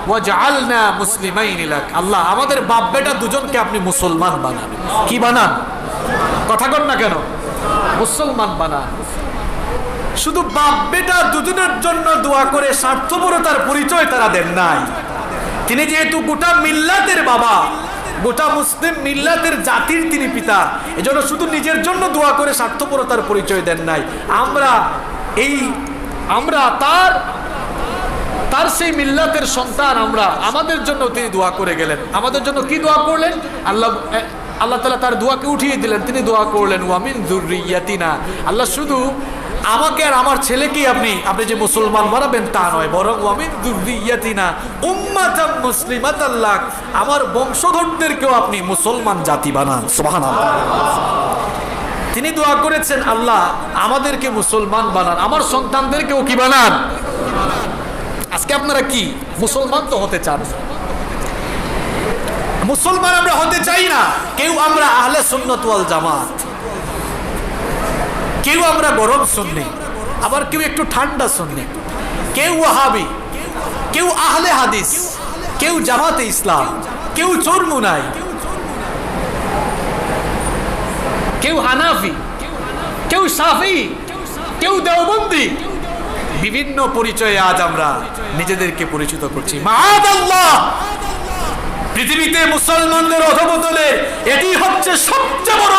ওয়াজআলনা মুসলিমাইনি লাক, আল্লাহ আমাদের বাপ বেটা দুজনকে আপনি মুসলমান বানান। কি বানান? কথা কন না কেন? মুসলমান বানান। শুধু বাপ বেটা দুজনের জন্য দোয়া করে স্বার্থপরতার পরিচয় তারা দেন নাই। তিনি যেহেতু গোটা মিল্লাতের বাবা, গোটা মুসলিম মিল্লাতের জাতির তিনি পিতা, এজন্য শুধু নিজের জন্য দোয়া করে স্বার্থপরতার পরিচয় দেন নাই। আমরা তার সেই মিল্লাতের সন্তান, আমাদের জন্য তিনি দোয়া করে গেলেন। আমাদের জন্য কি দোয়া করলেন? আল্লাহ তাআলা তার দোয়াকে উঠিয়ে দিলেন। তিনি দোয়া করলেন, ওয়া মিন যুররিয়্যাতিনা, আল্লাহ শুধু আমাকে আর আমার ছেলেকেই আপনি যে মুসলমান বানাবেন তা নয়, বরং ওয়া মিন যুররিয়্যাতিনা উম্মাতাম মুসলিমাতান লাক, আমার বংশধরদেরকেও আপনি মুসলমান জাতি বানান। সুবহানাল্লাহ। তিনি দোয়া করেছেন, আল্লাহ আমাদেরকে মুসলমান বানান, আমার সন্তানদেরকেও কি বানান। আজকে আপনারা কি মুসলমান তো হতে চান? মুসলমান আমরা হতে চাই না। কেউ আমরা আহলে সুন্নাত ওয়াল জামাত, কেউ আমরা গরম সুন্নি, আবার কেউ একটু ঠান্ডা সুন্নি, কেউ ওয়াহাবি, কেউ আহলে হাদিস, কেউ জামাতে ইসলাম, কেউ চরমুনাই, কেউ হানাফি, কেউ শাফি, কেউ দেওবন্দি। বিভিন্ন পরিচয়ে আজ আমরা নিজেদেরকে পরিচিত করছি। মাআদাল্লাহ, পৃথিবীতে মুসলমানদের অধঃপতনের এটি হচ্ছে সবচেয়ে বড়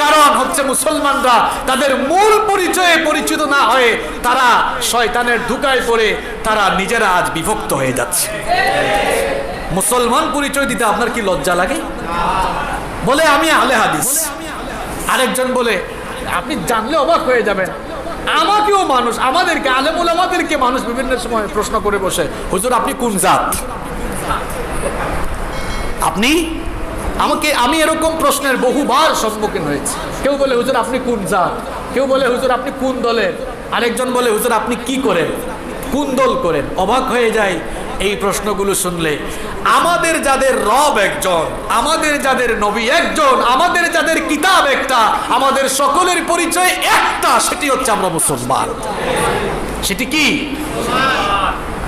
কারণ হচ্ছে মুসলমানরা তাদের মূল পরিচয়ে পরিচিত না হয়ে তারা শয়তানের ধোঁকায় পড়ে তারা নিজেরা আজ বিভক্ত হয়ে যাচ্ছে। মুসলমান পরিচয় দিতে আপনার কি লজ্জা লাগে? বলে আমি আহলে হাদিস, আরেকজন বলে, আপনি জানলে অবাক হয়ে যাবেন, আমাকেও মানুষ, আমাদেরকে আলেম ওলামাদেরকে মানুষ বিভিন্ন সময় প্রশ্ন করে বসে, হুজুর আপনি কোন জাত? আমি এরকম প্রশ্নের বহুবার সম্মুখীন হয়েছি। কেউ বলে, হুজুর আপনি কোন জাত? কেউ বলে হুজুর আপনি কোন দলের, আরেকজন বলে হুজুর আপনি কি করেন, কোন দল করেন। অবাক হয়ে যায় এই প্রশ্নগুলো শুনলে। আমাদের যাদের রব একজন, আমাদের যাদের নবী একজন, আমাদের যাদের কিতাব একটা, আমাদের সকলের পরিচয় একটা, সেটি হচ্ছে আমরা মুসলমান। সেটি কি?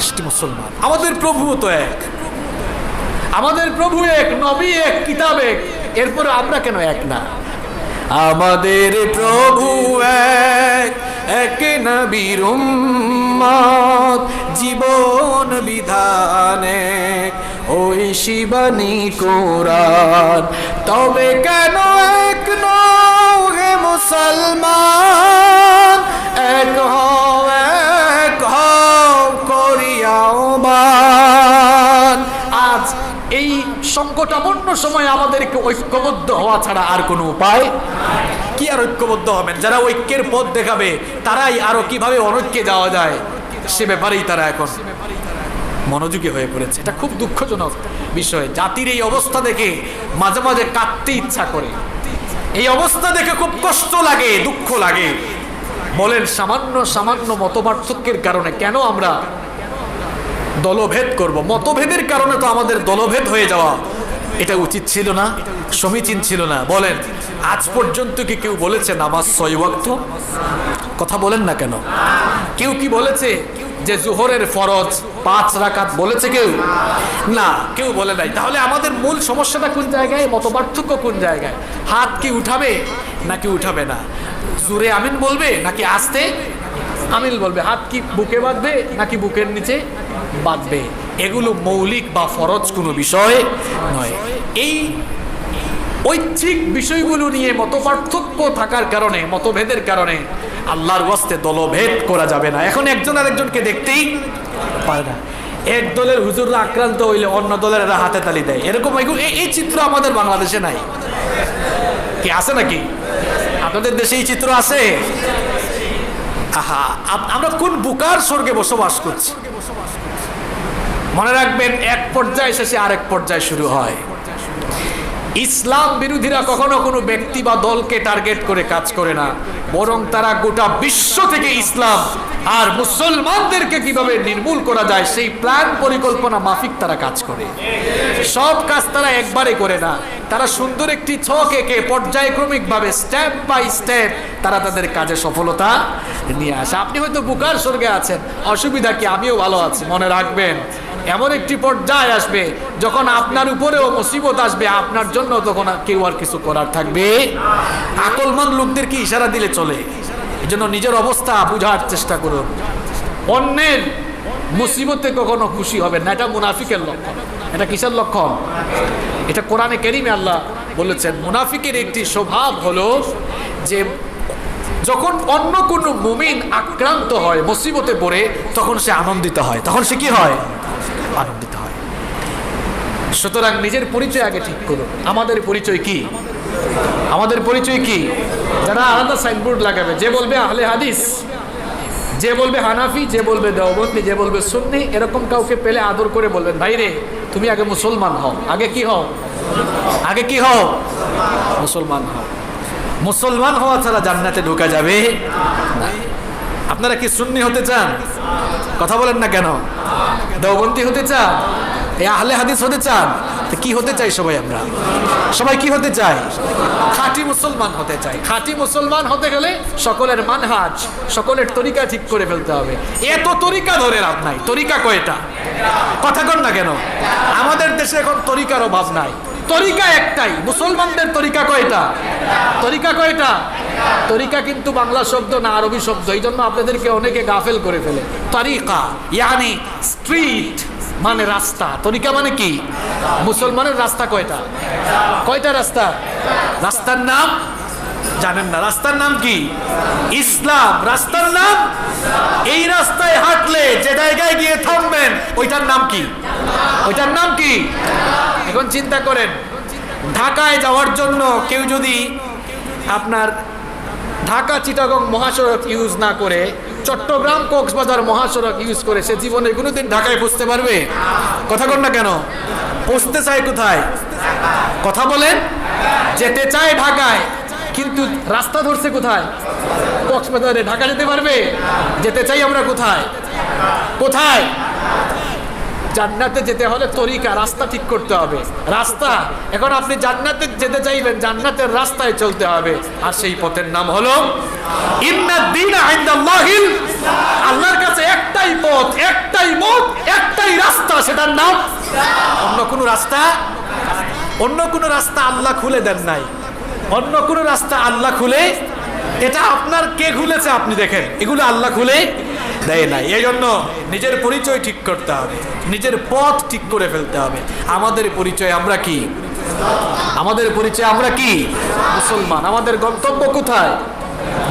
সেটি মুসলমান। আমাদের প্রভু তো এক, আমাদের প্রভু এক, নবী এক, কিতাব এক, এরপরে আমরা কেন এক না? আমাদের প্রভু এক, এক নবীর উম্মত, জীবন বিধানে ওই শিবানী কোরআন। তবে কেন এক নও হে মুসলমান, এক হও, এক হও করিয়াও বান। আজ এই সংকটাপন্ন সময় আমাদেরকে ঐক্যবদ্ধ হওয়া ছাড়া আর কোনো উপায় কি? আর ঐক্যবদ্ধ হবেন যারা ঐক্যের পথ দেখাবে, তারাই আরো কিভাবে অনৈক্যে যাওয়া যায় সে ব্যাপারেই তারা এখন মনোযোগী হয়ে পড়েছে। এটা খুব দুঃখজনক বিষয়। জাতির এই অবস্থা দেখে মাঝে মাঝে কাঁদতে ইচ্ছা করে, এই অবস্থা দেখে খুব কষ্ট লাগে, দুঃখ লাগে। বলেন সামান্য সামান্য মতপার্থক্যের কারণে কেন আমরা দলভেদ করব? মতভেদের কারণে তো আমাদের দলভেদ হয়ে যাওয়া এটা উচিত ছিল না, সমীচীন ছিল না। বলেন আজ পর্যন্ত কি কেউ বলেছে নামাজ 6 ওয়াক্ত? কথা বলেন না কেন? কেউ কি বলেছে যে জোহরের ফরজ 5 রাকাত? বলেছে কেউ? না, কেউ বলে নাই। তাহলে আমাদের মূল সমস্যাটা কোন জায়গায়? মতপার্থক্য কোন জায়গায়? হাত কি উঠাবে নাকি উঠাবে না? জোরে আমিন বলবে নাকি আস্তে আমিন বলবে? হাত কি বুকে বাঁধবে নাকি বুকের নিচে বাঁধবে? এগুলো মৌলিক বা ফরজ কোনো বিষয় নয়। এই ঐচ্ছিক বিষয়গুলো নিয়ে মতপার্থক্য থাকার কারণে, মতভেদের কারণে আল্লাহর ওয়াস্তে দলভেদ করা যাবে না। এখন একজন আরেকজনকে দেখতেই পারে না। এক দলের হুজুররা আক্রান্ত হইলে অন্য দলের এরা হাতে তালি দেয়, এরকম এই চিত্র আমাদের বাংলাদেশে নাই। কি আছে নাকি? আপনাদের দেশে এই চিত্র আছে? আহা, আমরা কোন বুকার স্বর্গে বসবাস করছি? মনে রাখবেন, এক পর্যায়ে শেষে আরেক পর্যায়ে শুরু হয়। ইসলাম বিরোধীরা কখনো কোনো ব্যক্তি বা দলকে টার্গেট করে কাজ করে না, বরং তারা গোটা বিশ্ব থেকে ইসলাম আর মুসলমানদেরকে কিভাবে নির্মূল করা যায় সেই প্ল্যান পরিকল্পনা মাফিক তারা কাজ করে। সব কাজ তারা একবারে করে না, তারা সুন্দর একটি ছক এঁকে পর্যায়ক্রমিক ভাবে স্টেপ বাই স্টেপ তারা তাদের কাজে সফলতা নিয়ে আসে। আপনি হয়তো বুকার স্বর্গে আছেন, অসুবিধা কি? আমিও ভালো আছি। মনে রাখবেন, এমন একটি পর্যায়ে আসবে যখন আপনার উপরেও মুসিবত আসবে, আপনার জন্য তখন কেউ আর কিছু করার থাকবে। আকলমান লোকদেরকে ইশারা দিলে চলে। এই জন্য নিজের অবস্থা বুঝার চেষ্টা করুন। অন্যের মুসিবতে কখনো খুশি হবেন না, এটা মুনাফিকের লক্ষণ। এটা কিসের লক্ষণ? এটা কোরআনে কারীমে আল্লাহ বলেছেন, মুনাফিকের একটি স্বভাব হলো যে যখন অন্য কোনো মুমিন আক্রান্ত হয়, মুসিবতে পড়ে, তখন সে আনন্দিত হয়। তখন সে কি হয়? আনন্দিত হয়। সুতরাং নিজের পরিচয় আগে ঠিক করুন। আমাদের পরিচয় কি? আমাদের পরিচয় কি? যারা আলাদা সাইনবোর্ড লাগাবে, যে বলবে আহলে হাদিস, যে বলবে হানাফি, যে বলবে দেওবন্দি, যে বলবে সুন্নি, এরকম কাউকে পেলে আদর করে বলবেন, ভাই রে তুমি আগে মুসলমান হও। আগে কি হও? আগে কি হও? মুসলমান হও। মুসলমান হওয়া ছাড়া জান্নাতে ঢোকা যাবে না। আপনারা কি সুন্নি হতে চান? কথা বলেন না কেন? দেওবন্দি হতে চান? এই আহলে হাদিস হতে চান? কি হতে চাই সবাই? আমরা সবাই কি হতে চাই? খাঁটি মুসলমান হতে চাই। খাঁটি মুসলমান হতে গেলে সকলের মানহাজ, সকলের তরিকা ঠিক করে ফেলতে হবে। এত তরিকা ধরে লাভ নাই। তরিকা কয়টা? কথা কন না কেন? আমাদের দেশে এখন তরিকার অভাব নাই, তরিকা একটাই। মুসলমানদের তরিকা কয়টা? তরিকা কয়টা? তরিকা কিন্তু বাংলা শব্দ না, আরবি শব্দ। এই জন্য আপনাদেরকে অনেকে গাফেল করে ফেলে। তরিকা ইয়ানি স্ট্রিট, মানে রাস্তা। তরিকা মানে কি? মুসলমানের রাস্তা কয়টা? কয়টা রাস্তা? রাস্তার নাম জানেন না? রাস্তার নাম কি? ইসলাম। রাস্তার নাম, এই রাস্তায় হাঁটলে যে জায়গায় গিয়ে থামবেন ওইটার নাম কি? ওইটার নাম কি? এখন চিন্তা করেন, ঢাকায় যাওয়ার জন্য কেউ যদি আপনার ঢাকা চিটাগং মহাসড়ক ইউজ না করে চট্টগ্রাম কক্সবাজার মহাসড়ক ইউজ করে, সে জীবনে কোনোদিন ঢাকায় পৌঁছতে পারবে? কথা কন না কেন? পৌঁছতে চায় কোথায়? কথা বলেন। যেতে চায় ঢাকায়, কিন্তু রাস্তা ধরছে কোথায়? কক্সবাজারে। ঢাকা যেতে পারবে? যেতে চাই আমরা কোথায়? কোথায়? জান্নাতে যেতে হলে তরিকা, রাস্তা ঠিক করতে হবে। রাস্তা, এখন আপনি জান্নাতে যেতে চাইবেন, জান্নাতের রাস্তায় চলতে হবে, আর সেই পথের নাম হলো ইন্নাদ-দীনা ইনদাল্লাহিল, আল্লাহর কাছে একটাই পথ, একটাই মত, একটাই রাস্তা, সেটার নাম অন্য কোনো রাস্তা, অন্য কোনো রাস্তা আল্লাহ খুলে দেন নাই। অন্য কোনো রাস্তা আল্লাহ খুলে, এটা আপনার কে খুলেছে আপনি দেখেন, এগুলো আল্লাহ খুলে দেয় নাই। এই জন্য নিজের পরিচয় ঠিক করতে হবে, নিজের পথ ঠিক করে ফেলতে হবে। আমাদের পরিচয় আমরা কি? আমাদের পরিচয় আমরা কি? মুসলমান। আমাদের গন্তব্য কোথায়?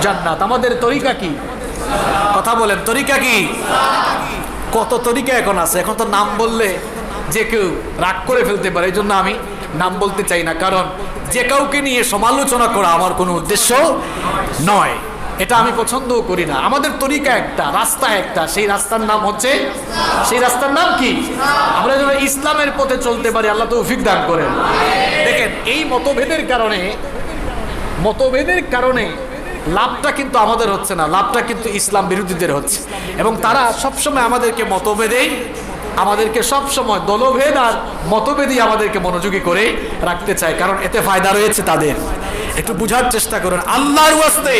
জান্নাত। আমাদের তরিকা কি? কথা বলেন, তরিকা কি? কত তরিকা এখন আছে, এখন তো নাম বললে যে কেউ রাগ করে ফেলতে পারে, এই জন্য আমি নাম বলতে চাই না, কারণ যে কাউকে নিয়ে সমালোচনা করা আমার কোনো উদ্দেশ্য নয়, এটা আমি পছন্দও করি না। আমাদের তরিকা একটা, রাস্তা একটা, সেই রাস্তার নাম হচ্ছে, সেই রাস্তার নাম কি? আমরা যেন ইসলামের পথে চলতে পারি, আল্লাহ তৌফিক দান করেন। দেখেন, এই মতভেদের কারণে লাভটা কিন্তু আমাদের হচ্ছে না, লাভটা কিন্তু ইসলাম বিরোধীদের হচ্ছে। এবং তারা সবসময় আমাদেরকে আমাদেরকে সবসময় দলভেদ আর মতভেদই আমাদেরকে মনোযোগী করে রাখতে চায়, কারণ এতে ফায়দা রয়েছে তাদের। একটু বুঝার চেষ্টা করুন, আল্লাহর ওয়াস্তে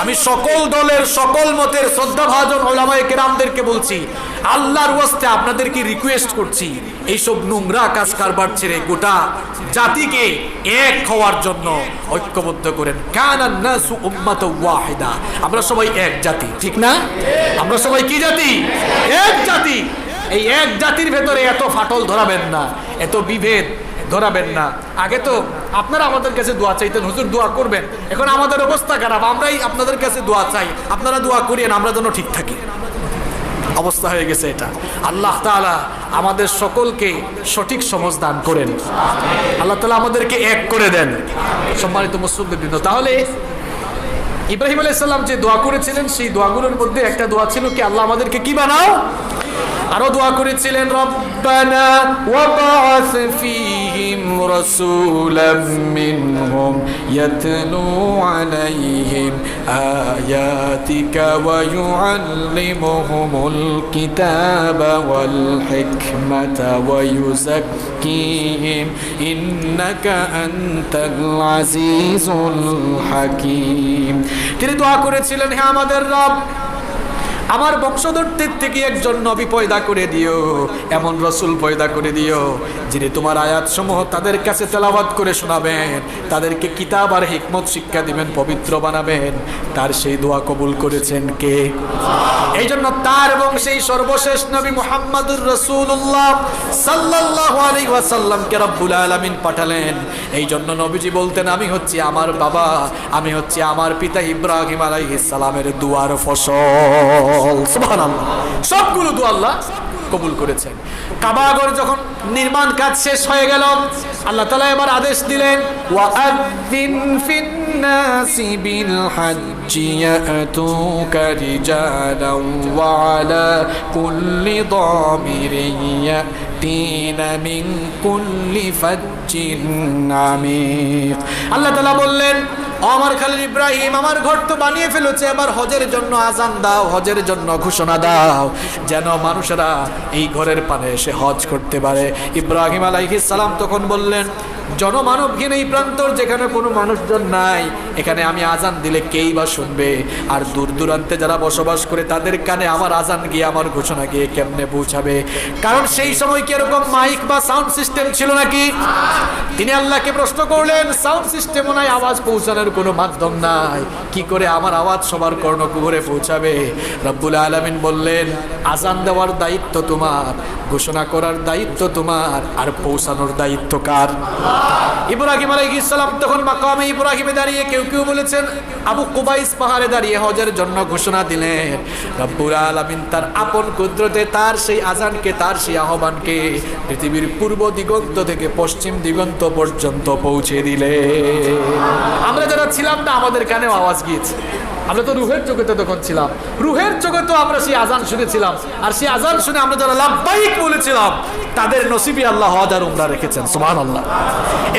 আমি সকল দলের, সকল মতের শ্রদ্ধাভাজন উলামায়ে কেরামদেরকে বলছি, আল্লাহর ওয়াস্তে আপনাদেরকে রিকোয়েস্ট করছি, এইসব নোংরা কাজ কারবার ছেড়ে গোটা জাতিকে এক হওয়ার জন্য ঐক্যবদ্ধ করেন। কানান নাসু উম্মাতাও ওয়াহিদা, আমরা সবাই এক জাতি, ঠিক না? আমরা সবাই কি জাতি? এক জাতি। এই এক জাতির ভেতরে এত ফাটল ধরাবেন না, এত বিভেদ ধরাবেন না। আগে তো আপনারা আমাদের কাছে দোয়া চাইতেন, হুজুর দোয়া করবেন, এখন আমাদের অবস্থা খারাপ, আমরাই আপনাদের কাছে দোয়া চাই, আপনারা দোয়া করিয়েন, আমরা যেন ঠিক থাকি। অবস্থা হয়ে গেছে এটা। আল্লাহ তাআলা আমাদের সকলকে সঠিক সমঝ দান করেন, আল্লাহ তাআলা আমাদেরকে এক করে দেন। সম্মানিত মুসলিম, তাহলে ইব্রাহিম আলাইহিস সালাম যে দোয়া করেছিলেন, সেই দোয়াগুলোর মধ্যে একটা দোয়া ছিল কি, আল্লাহ আমাদেরকে কি বানাও। আরো দোয়া করেছিলেন, রব্বানা ওয়াবআস ফীহিম রাসূলাম মিনহুম ইয়াতলু আলাইহিম আয়াতিকা ওয়া ইউআল্লিমুহুমুল কিতাবা ওয়াল হিকমাতা ওয়া ইউযাক্কিহিম ইন্নাকা আনতাল আজিজুল হাকীম। তিনি দোয়া করেছিলেন, হে আমাদের রব, আমার বংশধরদের থেকে একজন নবী পয়দা করে দিও, এমন রসুল পয়দা করে দিও যিনি তোমার আয়াত সমূহ তাদের কাছে তেলাওয়াত করে শোনাবেন, তাদেরকে কিতাব আর হিকমত শিক্ষা দিবেন, পবিত্র বানাবেন। তার সেই দোয়া কবুল করেছেন কে? এই জন্য তার এবং সেই সর্বশেষ নবী মুহাম্মদুর রাসূলুল্লাহ সাল্লাল্লাহু আলাইহি ওয়াসাল্লামকে রব্বুল আলামিন পাঠালেন। এই জন্য নবীজি বলতেন, আমি হচ্ছি আমার বাবা, আমি হচ্ছি আমার পিতা ইব্রাহিম আলাইহিস সালামের দুয়ার ফসল। সুবহানাল্লাহ, সবগুলো দোয়া আল্লাহ কবুল করেছেন। কাবাগর যখন নির্মাণ কাজ শেষ হয়ে গেল, আল্লাহ তাআলা এবার আদেশ দিলেন, ওয়াআযিন ফিন-নাসি বিল-হাজ্জি ইয়াতুকা রিজালান ওয়া আলা কুল্লি দামিরিন ইয়াতিনা মিন কুল্লি ফাজ্জিন আমিক। আল্লাহ তাআলা বললেন, আমার খালিল ইব্রাহিম, আমার ঘর তো বানিয়ে ফেলেছে, এবার হজের জন্য আজান দাও, হজের জন্য ঘোষণা দাও, যেন মানুষেরা এই ঘরের পানে এসে হজ করতে পারে। ইব্রাহিম আলাইহিস সালাম তখন বললেন, জনমানবহীন এই প্রান্তর, যেখানে কোনো মানুষজন নাই, এখানে আমি আজান দিলে কেই বা শুনবে? আর দূর দূরান্তে যারা বসবাস করে তাদের কানে আমার আজান গিয়ে, আমার ঘোষণা গিয়ে কেমনে পৌঁছাবে? কারণ সেই সময় কি এরকম মাইক বা সাউন্ড সিস্টেম ছিল নাকি? তিনি আল্লাহকে প্রশ্ন করলেন, সাউন্ড সিস্টেমও নাই, আওয়াজ পৌঁছানোর কোনো মাধ্যম নাই, কি করে আমার আওয়াজ সবার কর্ণকুহরে পৌঁছাবে? রব্বুল আলামিন বললেন, আজান দেওয়ার দায়িত্ব তোমার, ঘোষণা করার দায়িত্ব তোমার, আর পৌঁছানোর দায়িত্ব কার? ইব্রাহিম আলাইহিস সালাম তখন মাকামে ইব্রাহিমে দাঁড়িয়ে, কেউ কেউ বলেছেন আবু কুবাইস পাহাড়ে দাঁড়িয়ে হজের জন্য ঘোষণা দিলেন। রব্বুল আলামিন তার আপন কুদরতে তার সেই আজানকে, তার সেই আহ্বানকে পৃথিবীর পূর্ব দিগন্ত থেকে পশ্চিম দিগন্ত পর্যন্ত পৌঁছে দিলেন। আমরা যারা ছিলাম না, আমাদের কানেও আওয়াজ গিয়েছে। আমরা তো রুহের জগতে তখন ছিলাম, রুহের জগতে আমরা সেই আজান শুনেছিলাম, আর সেই আজান শুনে আমরা যারা লাব্বাইক বলেছিলাম তাদের নসিবে আল্লাহ হজ আর উমরা রেখেছেন। সুবহানাল্লাহ।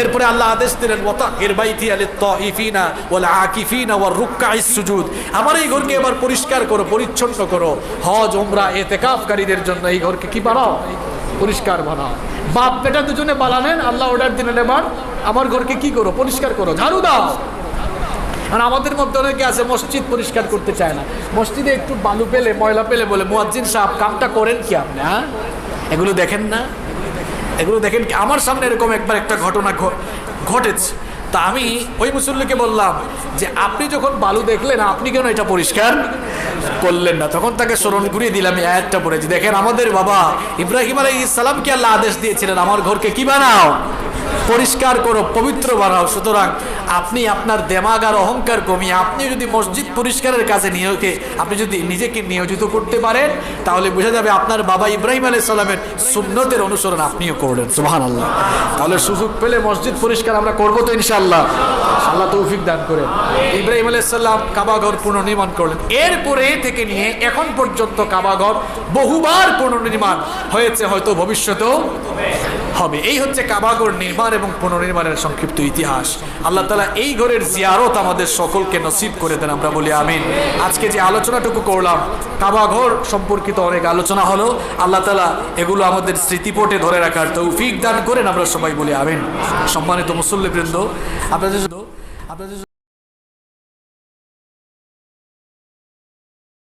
এরপরে আল্লাহ আদেশ দিলেন ওয়াতাহির বাইতি লিত-তাইফিনা ওয়াল আকিফিনা ওয়ার রুকআইস সুজুদ, আমার এই ঘরকে এবার পরিষ্কার করো, পরিচ্ছন্ন করো। হজ উমরা ইতিকাফকারীদের জন্য এই ঘরকে কি বানাও? পরিষ্কার বানাও। বাপ বেটা দুজনে বানালেন, আল্লাহ অর্ডার দিলেন এবার আমার ঘরকে কি করো? পরিষ্কার করো, ঝাড়ু দাও। আর আমাদের মধ্যে অনেকে আছে মসজিদ পরিষ্কার করতে চায় না, মসজিদে একটু বালু পেলে ময়লা পেলে বলে মুয়াজ্জিন সাহেব কামটা করেন কি আপনি? হ্যাঁ, এগুলো দেখেন না? এগুলো দেখেন কি? আমার সামনে এরকম একবার একটা ঘটনা ঘটেছে। তা আমি ওই মুসল্লিকে বললাম যে আপনি যখন বালু দেখলেন আপনি কেন এটা পরিষ্কার করলেন না? তখন তাকে স্মরণ করিয়ে দিলাম, এই আয়াতটা পড়েছি। দেখেন আমাদের বাবা ইব্রাহিম আলাইহিস সালামকে আল্লাহ আদেশ দিয়েছিলেন আমার ঘরকে কি বানাও? পরিষ্কার করো, পবিত্র বানাও। সুতরাং আপনি আপনার দেমাগ আর অহংকার কমিয়ে আপনি যদি মসজিদ পরিষ্কারের কাজে আপনি যদি নিজেকে নিয়োজিত করতে পারেন তাহলে বোঝা যাবে আপনার বাবা ইব্রাহিম আলাইহিস সালামের সুন্নতের অনুসরণ আপনিও করলেন। সুবহানাল্লাহ। তাহলে সুযোগ পেলে মসজিদ পরিষ্কার আমরা করবো তো ইনশাআল্লাহ। আল্লাহ তৌফিক দান করেন। ইব্রাহিম আলাইহিস সালাম কাবা ঘর পুনর্নির্মাণ করলেন। এরপরে থেকে নিয়ে এখন পর্যন্ত কাবা ঘর বহুবার পুনর্নির্মাণ হয়েছে, হয়তো ভবিষ্যতেও হবে। এই হচ্ছে কাবা ঘর নির্মাণ এবং পুনর্নির্মাণের সংক্ষিপ্ত ইতিহাস। আল্লাহ তাআলা এই ঘরের জিয়ারত আমাদের সকলকে নসিব করে দেন, আমরা বলি আমিন। আজকে যে আলোচনাটুকু করলাম কাবা ঘর সম্পর্কিত অনেক আলোচনা হলো, আল্লাহ তাআলা এগুলো আমাদের স্মৃতিপটে ধরে রাখার তৌফিক দান করেন, আমরা সবাই বলি আমিন। সম্মানিত মুসল্লিবৃন্দ, আপনাদের